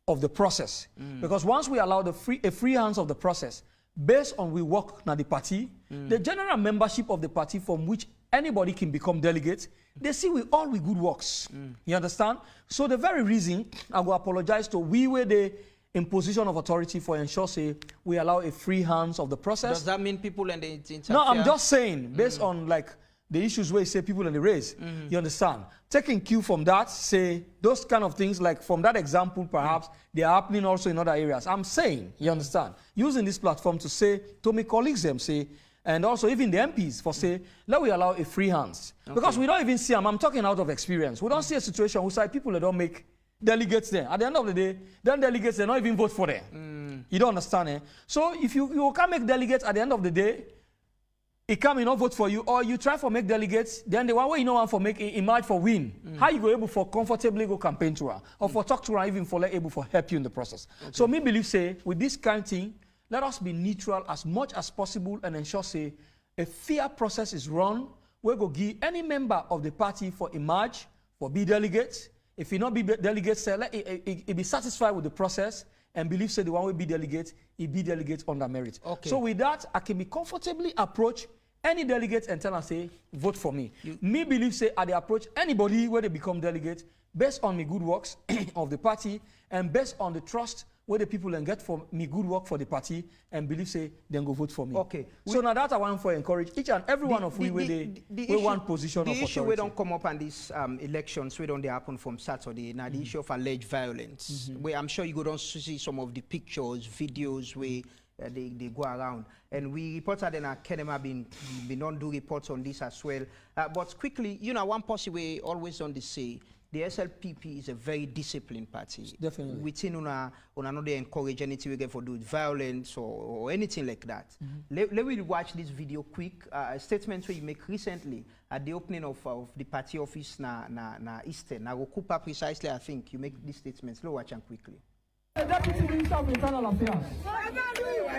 of the process. Because once we allow a free hands of the process, based on we work now the party, the general membership of the party from which anybody can become delegates, they see we all we good works. You understand? So the very reason I will apologize to we were the in position of authority for ensure say we allow a free hands of the process. Does that mean people and the interfere? No, I'm just saying based on like the issues where you say people in the race. You understand? Taking cue from that, say those kind of things like from that example, perhaps they are happening also in other areas. I'm saying, you understand, using this platform to say to my colleagues them say, and also even the MPs for say, let we allow a free hands. Because we don't even see them, I'm talking out of experience. We don't see a situation where say people that don't make delegates there. At the end of the day, then delegates, they don't even vote for them. You don't understand, eh? So if you can't make delegates at the end of the day, it come not vote for you, or you try for make delegates, then the one way you know one for make emerge for win. How you go able for comfortably go campaign to her, or for talk to her, even for able for help you in the process. So me believe say with this kind of thing, let us be neutral as much as possible and ensure say a fair process is run. We go give any member of the party for emerge for be delegates. If he not be delegates, say let it be satisfied with the process and believe say the one will be delegate, he be delegate under merit. So with that, I can be comfortably approach any delegate and tell them say vote for me. Me believe say I they approach anybody where they become delegate based on me good works of the party and based on the trust where the people can get for me good work for the party and believe say then go vote for me. So now that I want for encourage each and every one of we where they one position of authority. The issue we don't come up on these elections we don't they happen from Saturday. Now the issue of alleged violence. Where I'm sure you go down to see some of the pictures, videos where they go around. And we reported in Kenema been on do reports on this as well. But quickly, you know, one policy we always on the say. The SLPP is a very disciplined party. Definitely. Within una not they encourage anything we get for do violence or anything like that. Let me watch this video quick. A statement we make recently at the opening of the party office na Eastern. Na Rokupa precisely, I think you make these statements. Let's watch them quickly. The Deputy Minister of Internal Affairs.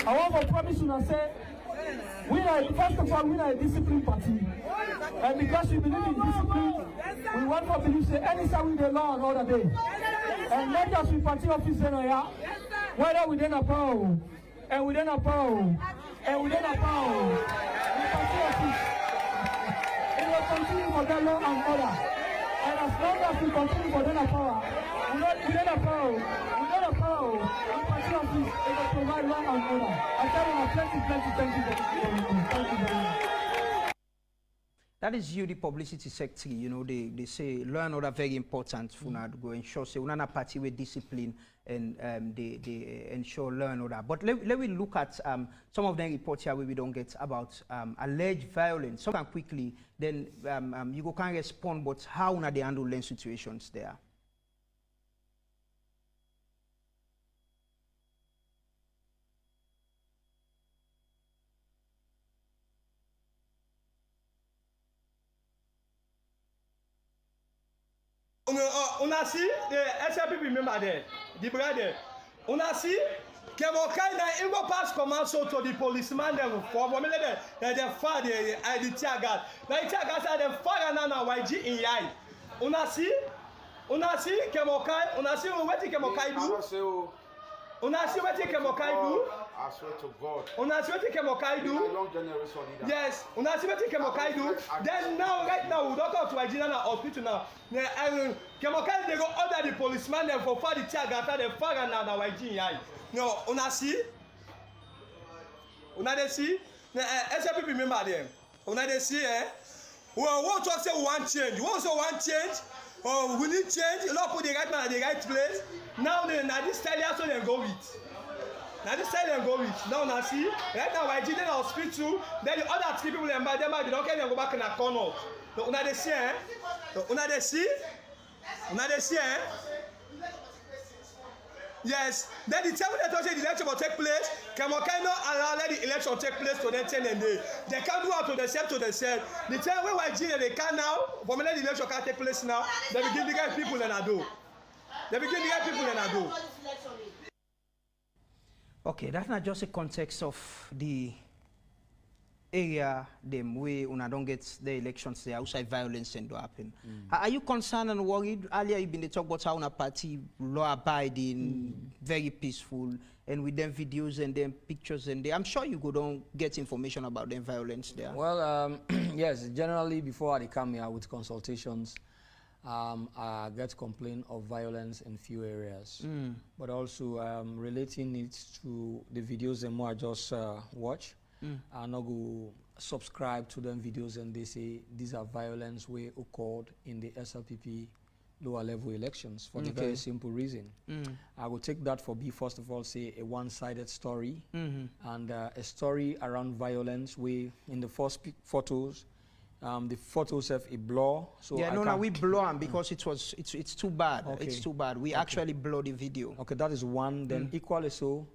I want to promise you to say, first of all, we are a disciplined party. And because we believe in discipline, we want to believe say any time we the law and order day. And not just we party office here, whether we then a power, and we then a power, and we then a power, the party office, it will continue for the law and order. And as long as we continue for the power, we then a power, and party office, it will provide law and order. I tell you, thank you very much. That is you, the publicity secretary. You know, they say law and order very important for now to go ensure say we not party with discipline and they ensure law and order. But let me look at some of the reports here where we don't get about alleged violence. So can quickly, then you go can respond. But how na they handle the situations there? Una see the SLPP member there, the brother. Una see Kemokai na Ingo pass command so to the policeman them for me they fire the tear gas. Now the tear gas are the fire na YG in yai. Una see Kemokai, una see what Kemokai do? Una see what Kemokai do? I swear to God. Una see what Kemokai do? Long generation leader. Yes, una see what Kemokai do? Then now, right now, we don't go to YG na hospital now. Kemokai they go order the policeman them for fire the tear gas and the fire na YG in yai. No, una see? Una dey see? SLPP member them. Una dey see, eh? Well, we talk say we want change. We also want change. Oh, we need change. A lot of put the right man at the right place. Now, this style also they go with. Now this style they go with. Now, now see? Right now, I did I'll speak to. Then the other three people, they don't care, they go back in the corner. So, una dey see, eh? Una dey see? Una dey see, eh? Yes. Then the time when they say the election will take place, Kemokai not allow let the election take place to them 10 and day. They can't do out to themselves to themselves. The time when YG they can now, for me let the election can take place now, they begin to get people and I do. They begin to get people and I do. Okay, that's not just a context of the area them way una don't get the elections there outside violence and do happen. Are you concerned and worried? Earlier you've been talk about how una party law abiding, very peaceful, and with them videos and them pictures and I'm sure you go don't get information about them violence there. Well, yes, generally before I come here with consultations, I get complaint of violence in few areas, but also relating it to the videos and more I just watch. I not go subscribe to them videos and they say these are violence way occurred in the SLPP lower level elections for the very simple reason. I will take that for first of all say a one-sided story and a story around violence way in the first photos. The photos have a blur, so yeah, no, we blur them because it's too bad. Okay. It's too bad. We actually blur the video. Okay, that is one. Then equally so.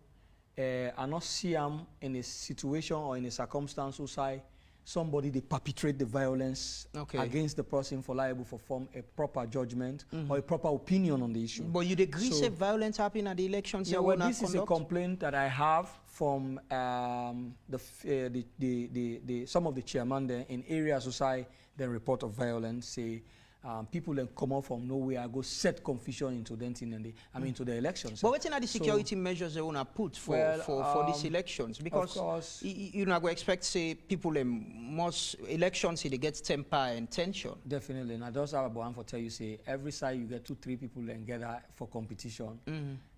I not see them in a situation or in a circumstance where somebody they perpetrate the violence against the person for liable for form a proper judgment or a proper opinion on the issue. But you agree say violence happen at the elections? Yeah, well, this is a complaint that I have from some of the chairman there in areas where the report of violence say people then come out from nowhere, go set confusion into them into the elections. But what are the security measures they want to put for these elections? Because you not going to expect say people most elections they get temper and tension. Definitely, and I just have one for tell you say every side you get 2-3 people and get for competition.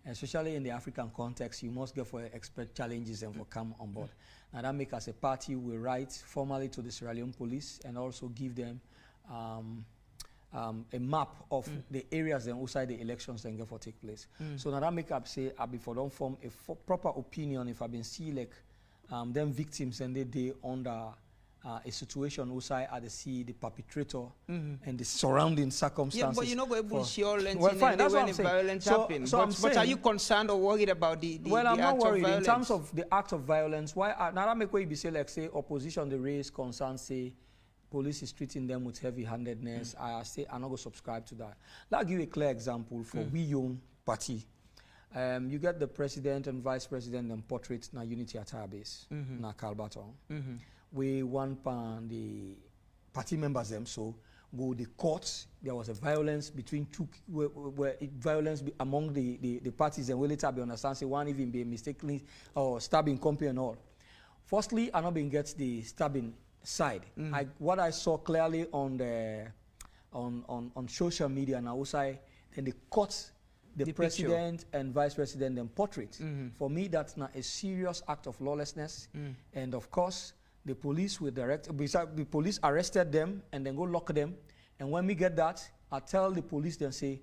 Especially in the African context, you must get for expect challenges and for come on board. Now that make us a party we write formally to the Sierra Leone police and also give them a map of the areas and outside the elections then get for take place. So now that make up say I before don't form a proper opinion if I've been see like them victims and they under a situation outside at the see the perpetrator and the surrounding circumstances. Yeah, but you know able to see all fine, that's what I'm saying. Violence happen. But are you concerned or worried about the well, I'm not worried in terms of the act of violence. Why now that make way be say like say opposition the raise concern say police is treating them with heavy-handedness. I say I'm not going to subscribe to that. I'll give you a clear example for we young party. You get the president and vice president and portrait na unity attire base na Calbaton. We want the party members them so go the courts. There was a violence between violence among the parties and we later be understand say one even be mistakenly or stabbing company and all. Firstly, I not being gets the stabbing side. What I saw clearly on the on social media now outside, then they cut the president picture and vice president and portrait. For me, that's not a serious act of lawlessness. And of course, the police will the police arrested them and then go lock them. And when we get that, I tell the police then say,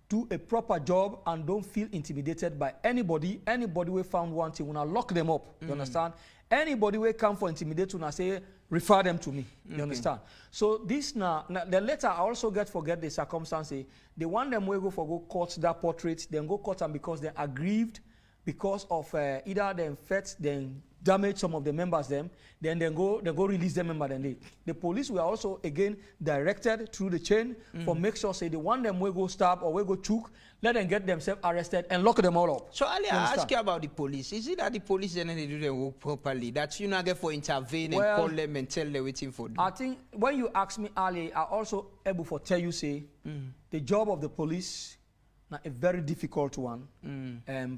do a proper job and don't feel intimidated by anybody. Anybody we found one thing, when I lock them up, you understand? Anybody we come for intimidate, when I say, refer them to me, you understand? So this now, the letter I also forget the circumstances. They want them we go court that portrait, then go court them because they're aggrieved because of either them fed, then damage some of the members them, then they go release them member. Then the police were also again directed through the chain for make sure say the one them will go stab or will go choke, let them get themselves arrested and lock them all up. So Ali, I ask you about the police. Is it that the police then they do their work properly? That you not get for intervene and call them and tell them waiting for them? I think when you ask me, Ali, I also able to tell you say the job of the police now a very difficult one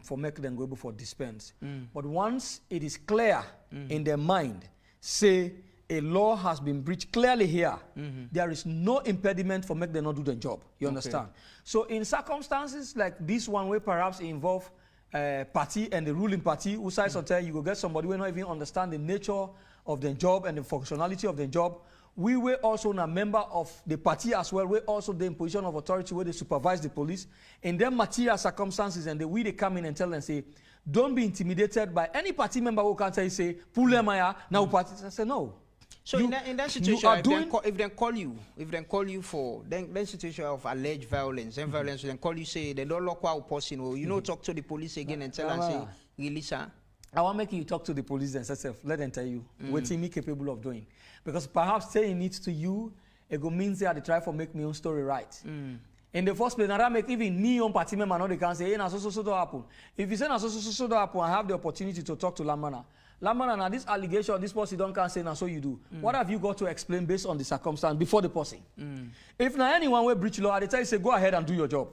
for making them go able for dispense. But once it is clear in their mind, say a law has been breached clearly here, there is no impediment for make them not do the job. You understand? So in circumstances like this one where perhaps it involve party and the ruling party, who sides or tell you go get somebody who not even understand the nature of the job and the functionality of the job. We were also a member of the party as well. We're also in position of authority where they supervise the police. In them material circumstances, and the way they come in and tell them, say, don't be intimidated by any party member who can say, pull them out, now party. I say, no. So in that situation, if they call you for then situation of alleged violence, and violence, then call you, say, they don't lock out person, or you know, talk to the police again and tell them, say, release her. I want to make you talk to the police themselves. Let them tell you what me capable of doing. Because perhaps saying it to you, it go means they try to make my own story right. In the first place, now that make even me own party member, now they can say, hey, na so happen. If you say na so happen, I have the opportunity to talk to Lamana. Lamana, now this allegation, this person don't can say, now so you do. What have you got to explain based on the circumstance before the person? If now anyone will breach law, they tell you, say, go ahead and do your job.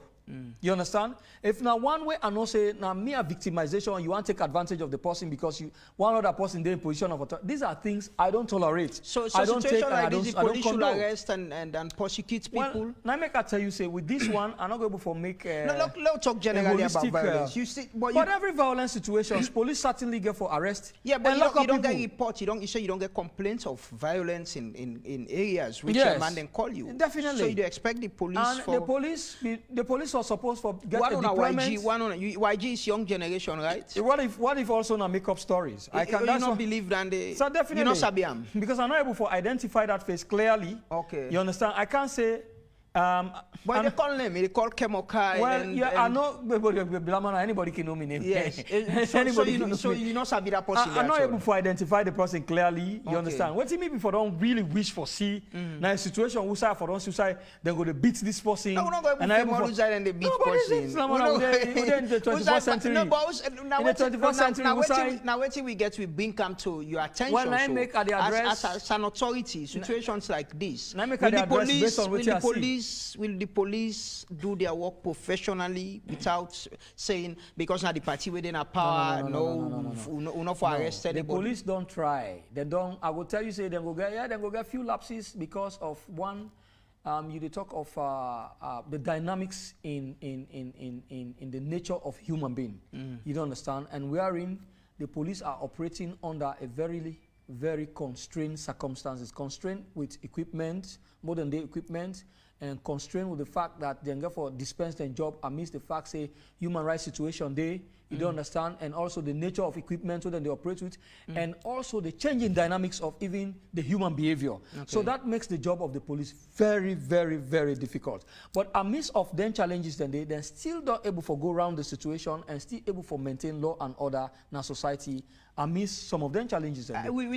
You understand? If now one way and not say now mere victimization, you want to take advantage of the person because you one other person in position of authority. These are things I don't tolerate. So I don't take and like I don't, this, I don't police should condone. arrest and prosecute people. Well, now make I tell you, say with this one, I'm not going to make. Let's talk generally about violence. You see, but every violent situation, police certainly get for arrest. Yeah, but you don't get report. You say you don't get complaints of violence in areas which a man then call you. Definitely. So you expect the police and for the police are supposed for get one a on deployment. YG is young generation, right? What if also now make up stories? I can not believe that they. So definitely. You know Sabiam. Because I'm not able to identify that face clearly. Okay. You understand? I can't say. But they call name. They call Kemokai. Well, I know. Anybody can know my name. Yes. So you know Sabi that person. I'm not able to identify the person clearly. You understand? What do you mean if I don't really wish for see now a situation who say for don't suicide, then go to beat this person. No, we're not going to suicide and they beat person. In the 21st century. No, but in the 21st century, now what we get, we bring come to your attention. Well, I make the address as an authority, situations like this. Will the police do their work professionally without saying because now the party within a power no for arrest anybody? The police don't try. They don't. I will tell you, say they go get few lapses because of one. You talk of the dynamics in the nature of human being. You don't understand, and the police are operating under a very constrained circumstances, constrained with equipment, modern day equipment, and constrained with the fact that they therefore dispense their job amidst the fact, say, human rights situation they, you don't understand, and also the nature of equipment that they operate with, and also the changing dynamics of even the human behavior. Okay. So that makes the job of the police very, very, very difficult. But amidst of them challenges, they're still not able to go around the situation and still able to maintain law and order in our society amidst some of them challenges.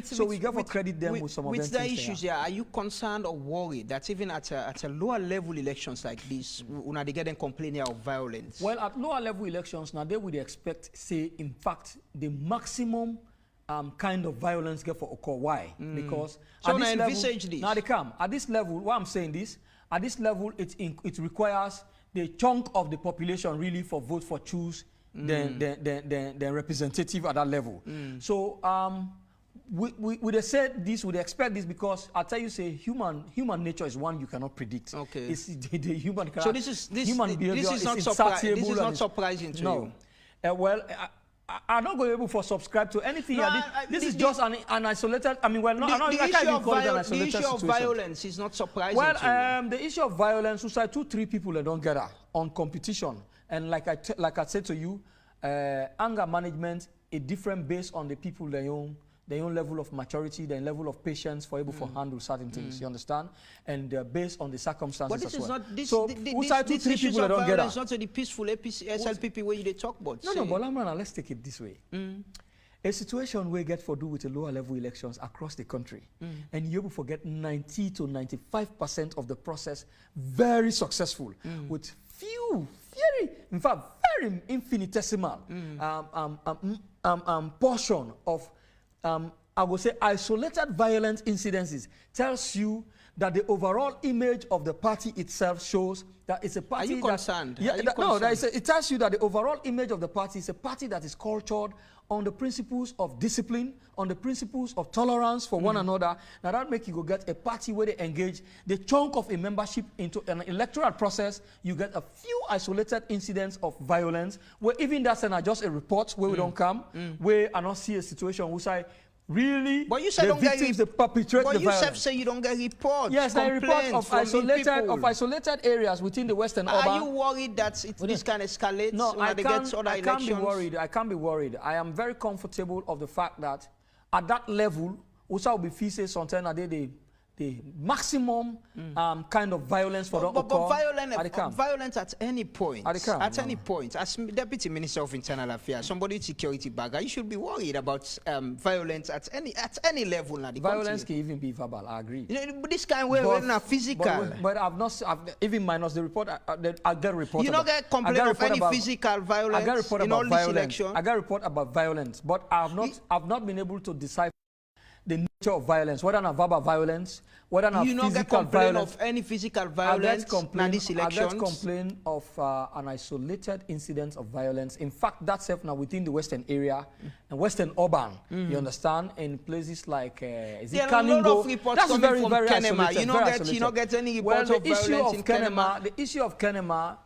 So we got to credit them with some of them. With the issues here, are you concerned or worried that even at a lower level elections like this, they get them complaining of violence? Well, at lower level elections, now they would expect, say, in fact, the maximum kind of violence get for occur. Why? Because so at this level, envisage this. Now they come at this level. Why I'm saying this? At this level, it requires the chunk of the population really for vote for choose the representative at that level. So we would said this, would expect this because I tell you, say human nature is one you cannot predict. Okay. It's the human. So human behavior is not surprising to you. Well, I'm not going to be able to subscribe to anything. This is just an isolated. I mean, well, I can't even call it an isolated situation. The issue of violence is not surprising. Well, to you. the issue of violence, suicide, 2-3 people that don't gather on competition, and like I said to you, anger management is different based on the people they their own level of maturity, their level of patience for able to handle certain things. You understand? And based on the circumstances but this as well. Is not, this, so this issues of violence not to the peaceful SLPP where they talk about. No, but Lamrana, let's take it this way. A situation we get for do with the lower level elections across the country, and you will forget 90 to 95% of the process very successful with few, in fact, very infinitesimal portion of, I would say, isolated violent incidences tells you that the overall image of the party itself shows that it's a party. Are you concerned? Yeah, Are you no, concerned? it tells you that the overall image of the party is a party that is cultured on the principles of discipline, on the principles of tolerance for one another. Now that makes you go get a party where they engage the chunk of a membership into an electoral process. You get a few isolated incidents of violence where even that's not just a report where we don't come, where I don't see a situation where I really, but you said the victims, the perpetrate the violence. But you say you don't get reports. Yes, I report of isolated areas within the Western Urban. Are you worried that this can escalate? No, I can't be worried. I can't be worried. I am very comfortable of the fact that at that level, also will be facing something that the maximum kind of violence for but violence at any point. At any point, as Deputy Minister of Internal Affairs, somebody with security background, you should be worried about violence at any level. Violence can even be verbal. I agree. You know, this kind of not physical. But I've even minus the report. I get report. You don't get complaint of any physical violence. I get report in about all violence. this election. I get report about violence, but I've not been able to decipher the nature of violence, whether not verbal violence, whether not physical violence. You don't get complaint of any physical violence in these elections? I get complaint of an isolated incident of violence. In fact, that's now within the Western area and Western Urban, you understand, in places like There are a lot of reports that's coming very, from very Kenema. isolated, You don't get any reports of violence in Kenema. The issue of Kenema,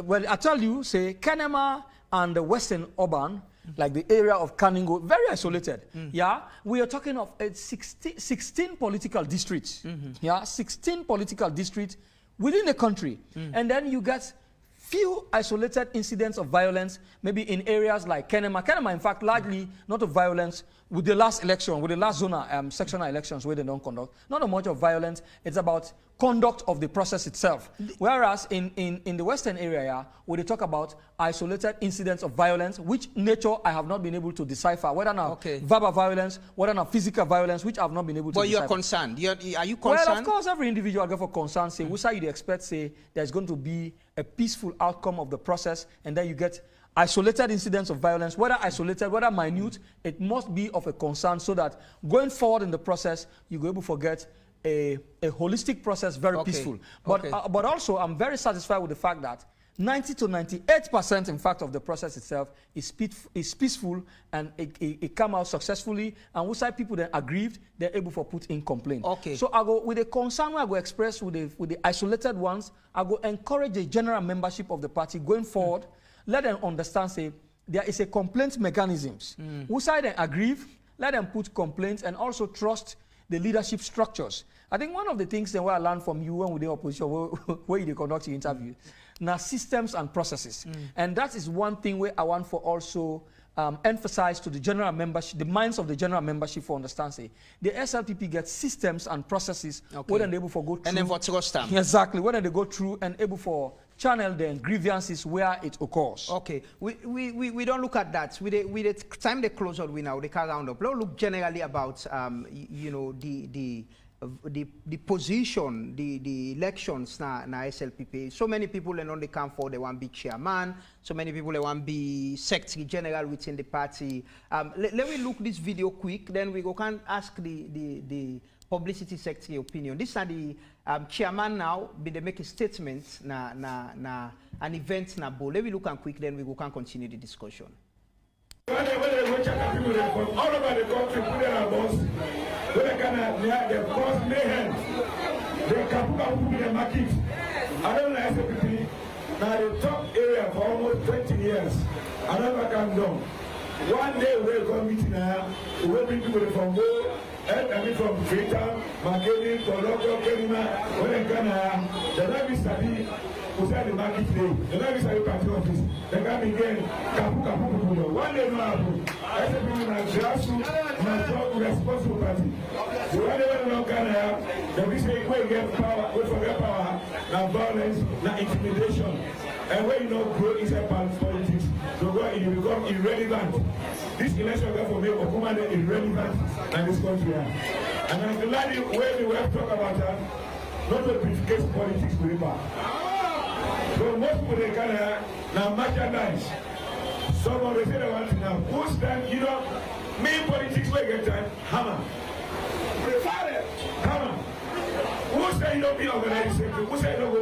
well, I tell you, say, Kenema and the Western Urban, like the area of Kanningo, very isolated. Yeah, we are talking of 16 political districts. Yeah, 16 political districts within the country. And then you get few isolated incidents of violence, maybe in areas like Kenema. Kenema, in fact, largely not of violence. With the last election, with the last zona, sectional elections where they don't conduct, not a much of violence. It's about conduct of the process itself. Whereas in the Western area, where they talk about isolated incidents of violence, which nature I have not been able to decipher, whether now verbal violence, whether now physical violence, which I have not been able to decipher. But you're concerned. Are you concerned? Well, of course, every individual go for concern. Say, which side you expect, say, there's going to be a peaceful outcome of the process, and then you get isolated incidents of violence, whether isolated, whether minute, it must be of a concern so that going forward in the process, you go able to get a holistic process, very peaceful. But also, I'm very satisfied with the fact that 90 to 98%, in fact, of the process itself is peaceful and it come out successfully. And which side people then aggrieved, they're able to put in complaint. So I go with the concern I go express with the isolated ones. I go encourage the general membership of the party going forward. Let them understand, say, there is a complaint mechanisms. Who side they aggrieve, let them put complaints and also trust the leadership structures. I think one of the things that I learned from you when we did opposition, where you conduct your interview, now systems and processes. And that is one thing where I want for also emphasize to the general membership, the minds of the general membership for understand, say, the SLPP gets systems and processes where they're able to go through. And then for trust them. Exactly, where they go through and able for channel the grievances where it occurs. We don't look at that. We the time they close out, we now they can round up. Let's look generally about you know the position, the elections na SLPP. So many people they on the camp for they want to be chairman. So many people they want to be secretary general within the party. Let me look this video quick. Then we go can ask the publicity secretary opinion. This is the chairman now. Be they make a statement na an event na bo. Let me look and quick. Then we go can continue the discussion. When they go check people from all over the country, put their boss. When they can cause mayhem, they can put the market. I don't like SLPP. Now the top area for almost 20 years. I never come down. One day we'll go meeting now. We'll bring people from Go, I mean from Freetown, Makeni, Koloko, Kenema, when they can the Navi Sabi. The market day, the Navi Sabi party office, they can begin Kapu. One day no happen. SLPP na grassroots na job responsible party. So whenever they don't can have, they say we get power, we forget power, na violence, na intimidation. And when you don't grow inside politics, so you become irrelevant. This election for me, Okuma is irrelevant in this country. And I'm glad when we have talked about that, not to briefcase politics with the bar. So most people they can now merchandise. Some of them say they want to now. Who's that? You know, main politics will get time. Hammer. Hammer. Who say you don't be organized? Who say you don't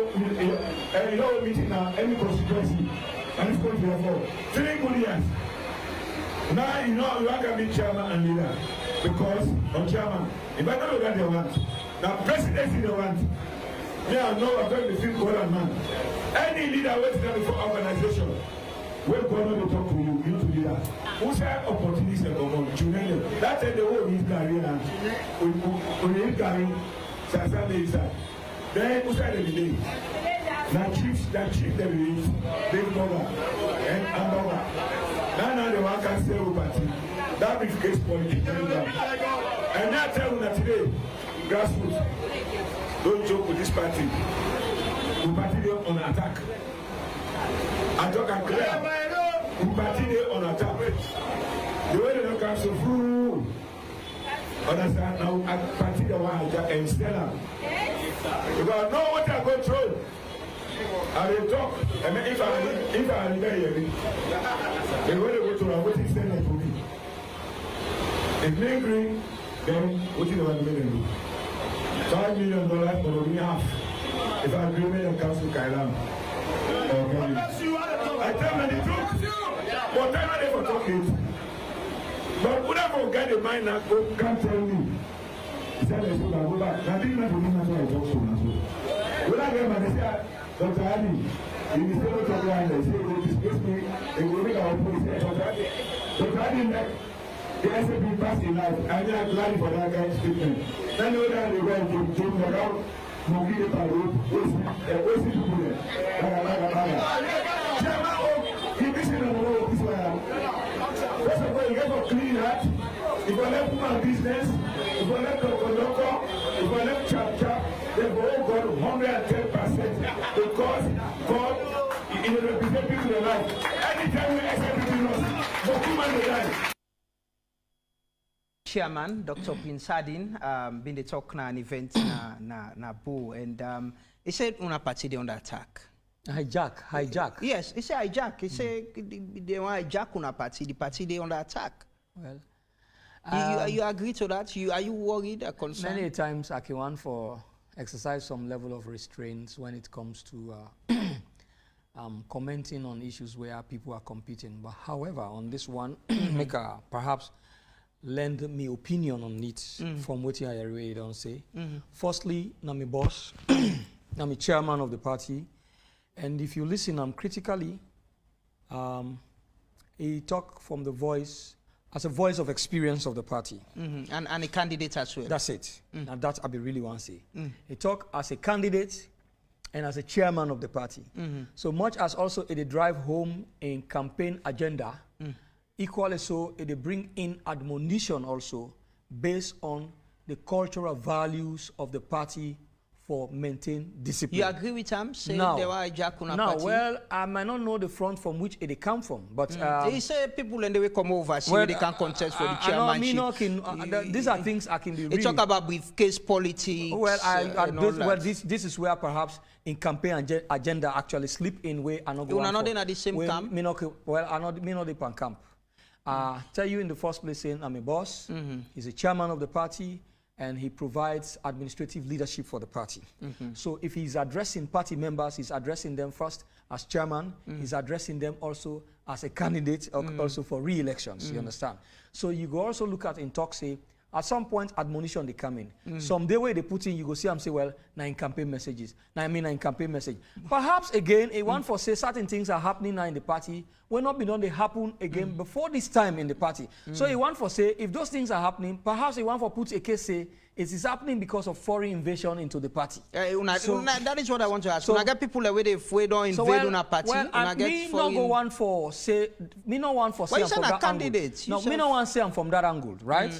go meeting now any constituency? And it's going to be a vote. 3 good years. Now you know you are going to be chairman and leader. Because on chairman, if I don't know what they want, now presidency they want. Me I know I'm going to feel God and man. Any leader waiting there before organization, when God will talk to you, you to do that. Who say opportunities and go that's the whole his career and when you carry Saturday inside. Then who say the delay? That chief they release, big burger and hamburger. Now the one can say party. That is case politics. And now tell you that today, grassroots, don't joke with this party. The party on attack. I talk and clear. The party on attack. The way they don't come so full. Understand now? I party the one attack and sell. Because know what I control. I will talk. And if I rebel here, they will go to a waiting center for me. If they agree, then what do you want to do? $5 million for me half. If I agree, then council Kailam. I tell them the truth. Whatever they for talking. But would I forget the mind that can't tell me? He said, let's go back. Now, this is not the reason why I talk so much. When I get my say, Dr. Ali, in the state of Ghana, they say they disgrace me, they will make our police. Dr. Ali, the SLPP passed in life, and they are glad for that kind of statement. Then they went to joke around, Mogi the Parade, wasting people there. He missing on the road this way. First of all, you get for clean heart. If I left woman business, if I left local, if I left chap, they will all go 110% because God is representing people in life. Anytime we accept people, but human will die. Chairman Dr. Pinsadin been the talk na an event na Bo and he said una party they under attack. Hijack. Yes, he said hijack. He said they want hijack una party. The party they under attack. Well, you agree to that? Are you worried or concerned? Many times I can want for exercise some level of restraints when it comes to commenting on issues where people are competing. But however, on this one, make a perhaps lend me opinion on it from what I really don't say. Firstly, I'm a boss, I'm a chairman of the party, and if you listen, I'm critically, he talk from the voice, as a voice of experience of the party. And a candidate as well. That's it. And that I really want to say. He talk as a candidate and as a chairman of the party. So much as also it drive home in campaign agenda, equally so, it bring in admonition also based on the cultural values of the party for maintain discipline. You agree with him? Saying they were hijack on a party? Well, I might not know the front from which it come from, but they say people and they will come over, see they can contest for the chairmanship. These are things I can be reading. They talk about briefcase politics. Well, this is where perhaps in campaign agenda actually slip in where I not go. You are not in the same camp. Me not in camp. Tell you in the first place, saying I'm a boss. He's a chairman of the party, and he provides administrative leadership for the party. So if he's addressing party members, he's addressing them first as chairman. He's addressing them also as a candidate, also for re-elections. You understand? So you go also look at in talk, say, at some point, admonition they come in. Some day where they put in, you go see them say, well, now in campaign messages. Now I mean, in campaign message. Perhaps again, a one for say certain things are happening now in the party will not be done. They happen again before this time in the party. So a one for say, if those things are happening, perhaps a one for put a case say it is happening because of foreign invasion into the party. That is what I want to ask. So, I get people the way they don't invade on a party. Me not go one for say, me not one for say I'm from that angle. No, me not want say I'm from that angle, right?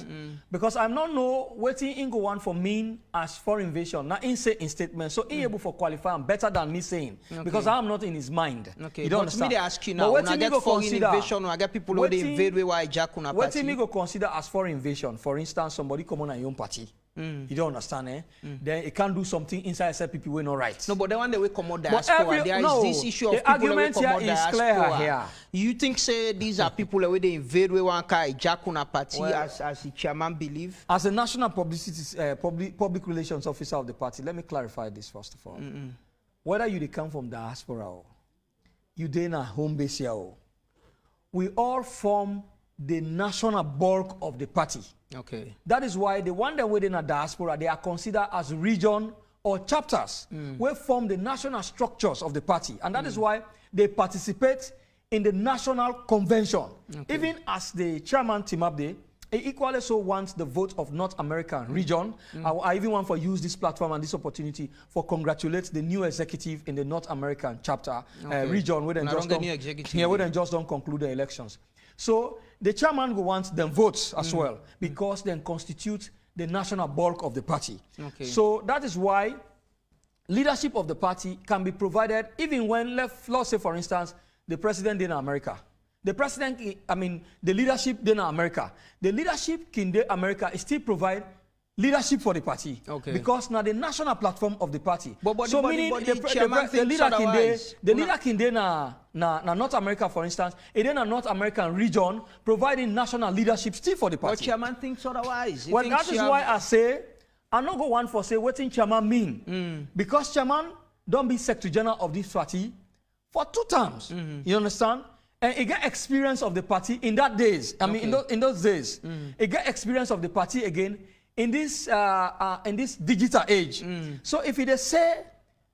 Because I'm not know what in go one for mean as foreign invasion. Now in say in statement, so he able for qualify better than me saying because I'm not in his mind. Okay, you don't understand. Me they ask you now. When I get foreign invasion, I get people who they invade where hijack on a party. What me go consider as foreign invasion? For instance, somebody come on your own party. You don't understand, eh? Then it can't do something inside SLPP way not right. No, but the one that we come out diaspora, there is this issue of the argument here is clear here. You think say these are people that they invade we want to hijack on a party as the chairman believe? As a national public relations officer of the party, let me clarify this first of all. Whether you come from diaspora or you in a home base here, we all form the national bulk of the party. Okay. That is why the one that within a diaspora, they are considered as region or chapters, we form the national structures of the party. And that is why they participate in the national convention. Even as the chairman Tim Abde, he equally so wants the vote of North American region. I even want to use this platform and this opportunity for congratulate the new executive in the North American chapter region. We then just don't conclude the elections. So the chairman will want them votes as well because they constitute the national bulk of the party. So that is why leadership of the party can be provided even when, let's say for instance, the president in America. The president, the leadership in America. The leadership in America still provide leadership for the party because now the national platform of the party. So meaning the leader can dey na North America, for instance, it in a North American region providing national leadership still for the party. But chairman thinks otherwise. Well, that is why I say I not go one for say what in chairman mean because chairman don't be secretary general of this party for 2 terms. You understand? And he get experience of the party in that days. In those days, he get experience of the party again. In this digital age. So if they say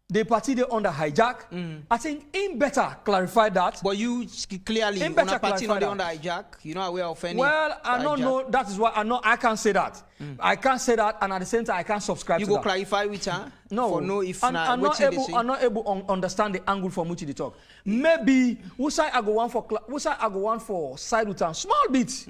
the party they under hijack, I think him better clarify that. But you clearly on a party not under hijack, you're not aware of any. Well, I don't know. That is why I can't say that. I can't say that, and at the same time I can't subscribe to that. You go clarify with her? No. For no if I'm not able to understand the angle from which they talk. Maybe Usai I go one for side with a small bit.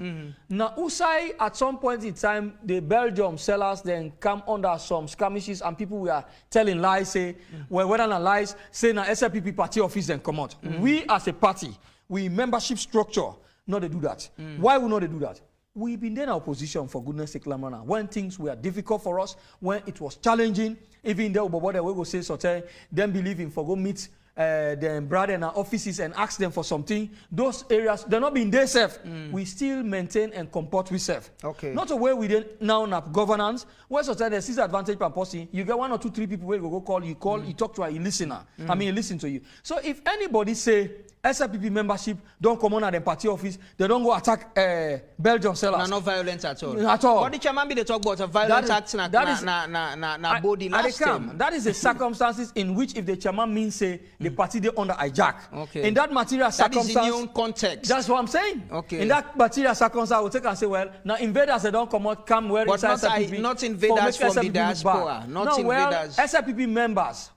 Now Usai at some point in time the Belgium sellers then come under some skirmishes and people were telling lies, say whether not lies, say na SLPP party office then come out. We as a party, we membership structure, not they do that. Why we not they do that? We've been in opposition for goodness sake, Lamana. When things were difficult for us, when it was challenging, even though we go say something, then believe in for go meet them brother in our offices and ask them for something. Those areas they're not being there safe. We still maintain and comport with safe. Not a way we didn't now have governance. Where sometimes there's disadvantage per person. You get 1 or 2, 3 people where you call, you talk to a listener. He listen to you. So if anybody say SLPP membership don't come on at the party office, they don't go attack Belgium sellers. Not violent at all. At all. But the chairman be they talk about a violent act na body last time. That is the circumstances in which if the chairman means say the party they under hijack. In that material circumstance. That is in your own context. That's what I'm saying. In that material circumstance, I will take and say, well, now invaders they don't come where but inside SLPP. Not invaders from the diaspora. Not invaders. Well, SLPP members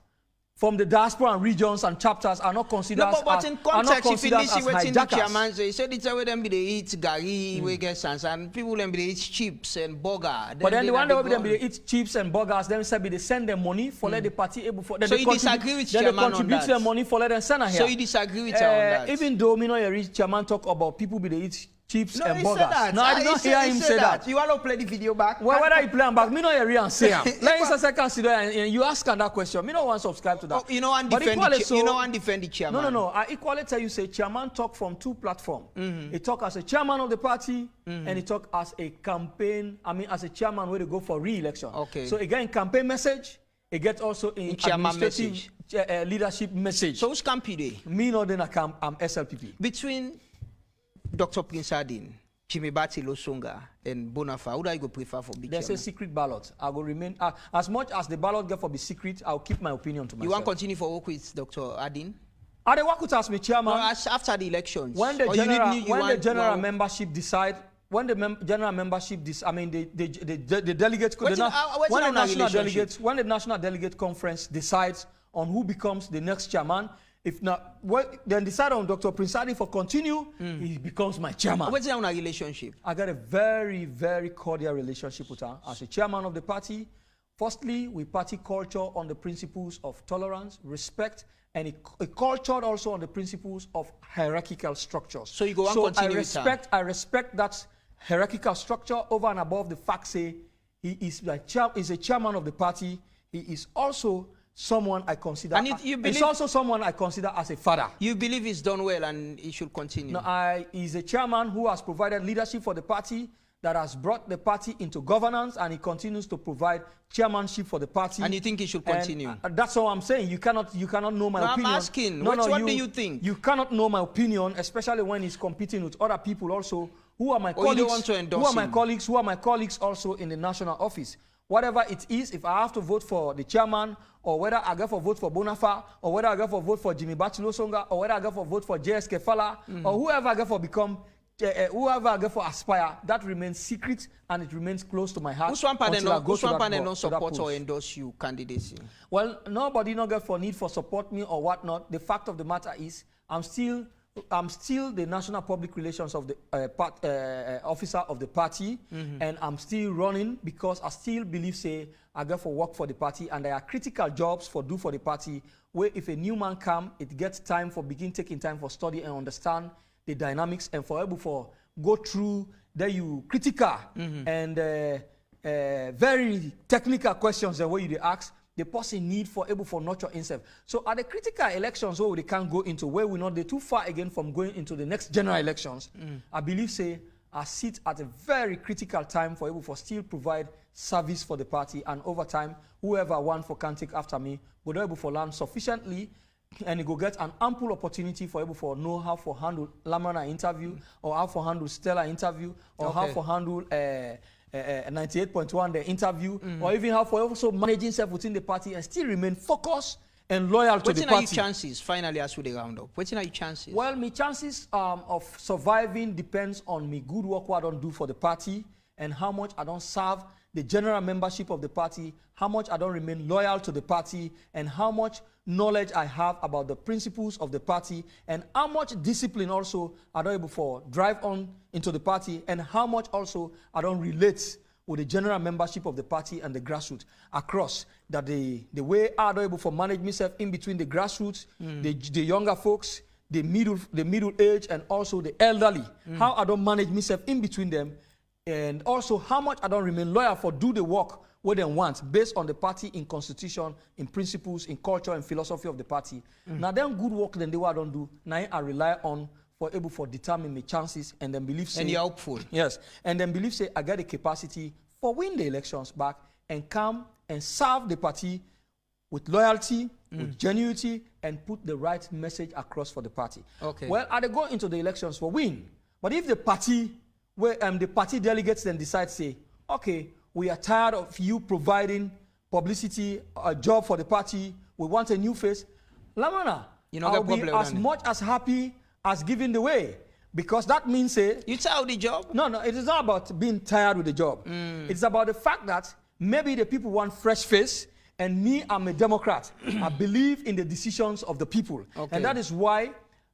from the diaspora and regions and chapters are not considered but in context, if you listen what the chairman say, he said it's where them be they eat gari, we get sense, and people them be they eat chips and burger. But then the one that them be they eat chips and burgers, them say be they send them money for let the party able for. So you disagree with chairman on that? Then they contribute their money for let them send her here. So you disagree with her on that? Even though me know you reach chairman talk about people be they eat chips and burgers. That. No, I did not hear him say that. You want to play the video back? Well, whether you play him back, me know you and say him. Let me say consider and you ask that question. Me no want to subscribe to that. You know and defend the chairman. No. I equally tell you say chairman talk from 2 platforms. He talk as a chairman of the party and he talk as a campaign. as a chairman where they go for re-election. So again, campaign message. It gets also in administrative leadership message. So who's campaign? Me no then I'm SLPP. Between Dr. Prince Adin, Jimmy Bati Losonga, and Bonafa, who do I go prefer for big There's a secret ballot. I will remain as much as the ballot get for be secret. I'll keep my opinion to myself. You want to continue for work with Dr. Adin? I work with us, me chairman. No, after the elections. When the general membership decide when the general membership, when the national delegate conference decides on who becomes the next chairman, if not, then decide on Dr. Prince Adi for continue, he becomes my chairman. What's your relationship? I got a very, very cordial relationship with her as a chairman of the party. Firstly, we party culture on the principles of tolerance, respect, and a culture also on the principles of hierarchical structures. So you go on continue with her? I respect that hierarchical structure over and above the fact, say, he is a chairman of the party. He is also someone I consider. And you believe, he's also someone I consider as a father. You believe he's done well and he should continue? No, he's a chairman who has provided leadership for the party, that has brought the party into governance, and he continues to provide chairmanship for the party. And you think he should continue? That's all I'm saying. You cannot know my opinion. I'm asking. What do you think? You cannot know my opinion, especially when he's competing with other people also. Who are my colleagues? You don't want to endorse who are my colleagues? Who are my colleagues also in the national office? Whatever it is, if I have to vote for the chairman, or whether I go for vote for Bonafa, or whether I go for vote for Jimmy Bachilo Songa, or whether I go for vote for JS Kefala, or whoever I go for become, whoever I go for aspire, that remains secret and it remains close to my heart. Who's one panel not support or endorse you candidacy? Well, nobody not go for need for support me or whatnot. The fact of the matter is, I'm still the national public relations of the officer of the party, and I'm still running because I still believe, say, I go for work for the party, and there are critical jobs for do for the party, where if a new man come, it gets time for taking time for study and understand the dynamics, and for able for go through the critical and very technical questions the way you ask, the person need for able for nurture himself. So at the critical elections where they can't go into, where we're not they're too far again from going into the next general elections, I believe, say, I sit at a very critical time for able for still provide service for the party, and over time, whoever want for can take after me, will able for learn sufficiently, and you go get an ample opportunity for able for know how for handle Lamana interview, or how for handle Stella interview, or how for handle 98.1 the interview, or even how for also managing self within the party and still remain focused and loyal to the party. What are your chances, finally, as we round up? What are your chances? Well, my chances of surviving depends on me good work what I don't do for the party, and how much I don't serve the general membership of the party, how much I don't remain loyal to the party, and how much knowledge I have about the principles of the party, and how much discipline also I don't able for drive on into the party, and how much also I don't relate with the general membership of the party and the grassroots across, that the way I don't able for manage myself in between the grassroots, the younger folks, the middle age, and also the elderly, how I don't manage myself in between them, and also how much I don't remain loyal for do the work what they want based on the party in constitution, in principles, in culture and philosophy of the party. Now then good work then they what I don't do, now I rely on for able for determine my chances, and then believe, say, and you're hopeful. Yes, and then believe, say, I got the capacity for win the elections back and come and serve the party with loyalty, with genuinity, and put the right message across for the party. Okay. Well, I go into the elections for win, but if the party the party delegates then decide, say, okay, we are tired of you providing publicity, a job for the party, we want a new face, Lamana, I'll be as much as happy as giving the way, because that means, say, you tired of the job? No, it is not about being tired with the job. It's about the fact that maybe the people want fresh face, and me, I'm a Democrat. I believe in the decisions of the people, and that is why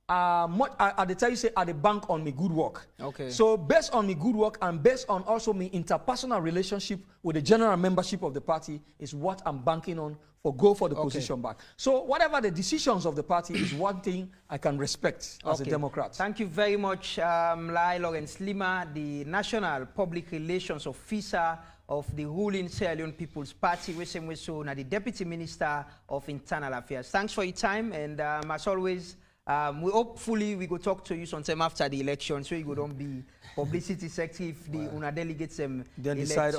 I tell you, say, I bank on me good work. Okay. So based on me good work and based on also me interpersonal relationship with the general membership of the party is what I'm banking on for go for the position back. So whatever the decisions of the party is one thing I can respect as a Democrat. Thank you very much, Lahai Lawrence Leema, the National Public Relations Officer of the ruling Sierra Leone People's Party, the Deputy Minister of Internal Affairs. Thanks for your time, and as always, hopefully we go talk to you sometime after the election, so you don't be publicity secretary if the UNA delegates decide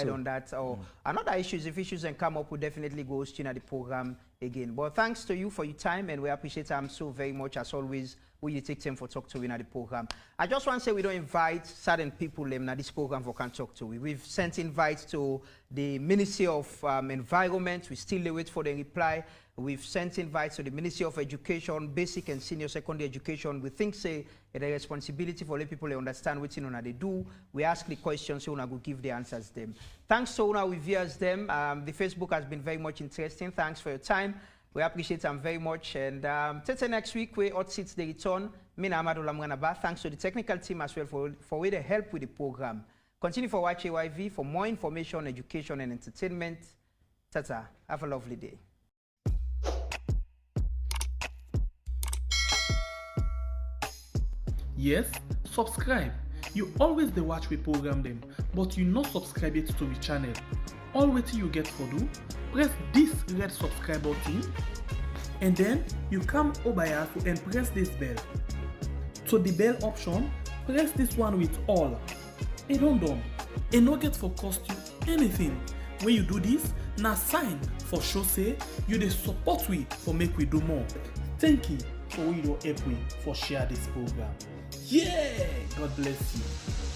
on that. Or another issues, if issues can come up, we'll definitely go host the program again. But thanks to you for your time, and we appreciate it so very much, as always, when you take time for talk to the program. I just want to say we don't invite certain people in this program for can talk to. We've sent invites to the Ministry of Environment. We still wait for the reply. We've sent invites to the Ministry of Education, basic and senior secondary education. We think say it's a responsibility for let people understand what they do. We ask the questions, so we go give the answers them. Thanks to our viewers them. The Facebook has been very much interesting. Thanks for your time. We appreciate them very much. And till next week, we hot seats the return. Thanks to the technical team as well for the help with the program. Continue for watch AYV for more information, education, and entertainment. Tata, have a lovely day. Yes, subscribe. You always the watch we program them, but you not subscribe yet to the channel. All what you get for do, press this red subscribe button, and then you come over here and press this bell. To the bell option, press this one with all. It don't done. It no get for cost you anything. When you do this, na sign for show say you dey support we for make we do more. Thank you for we do help we for share this program. Yeah, God bless you.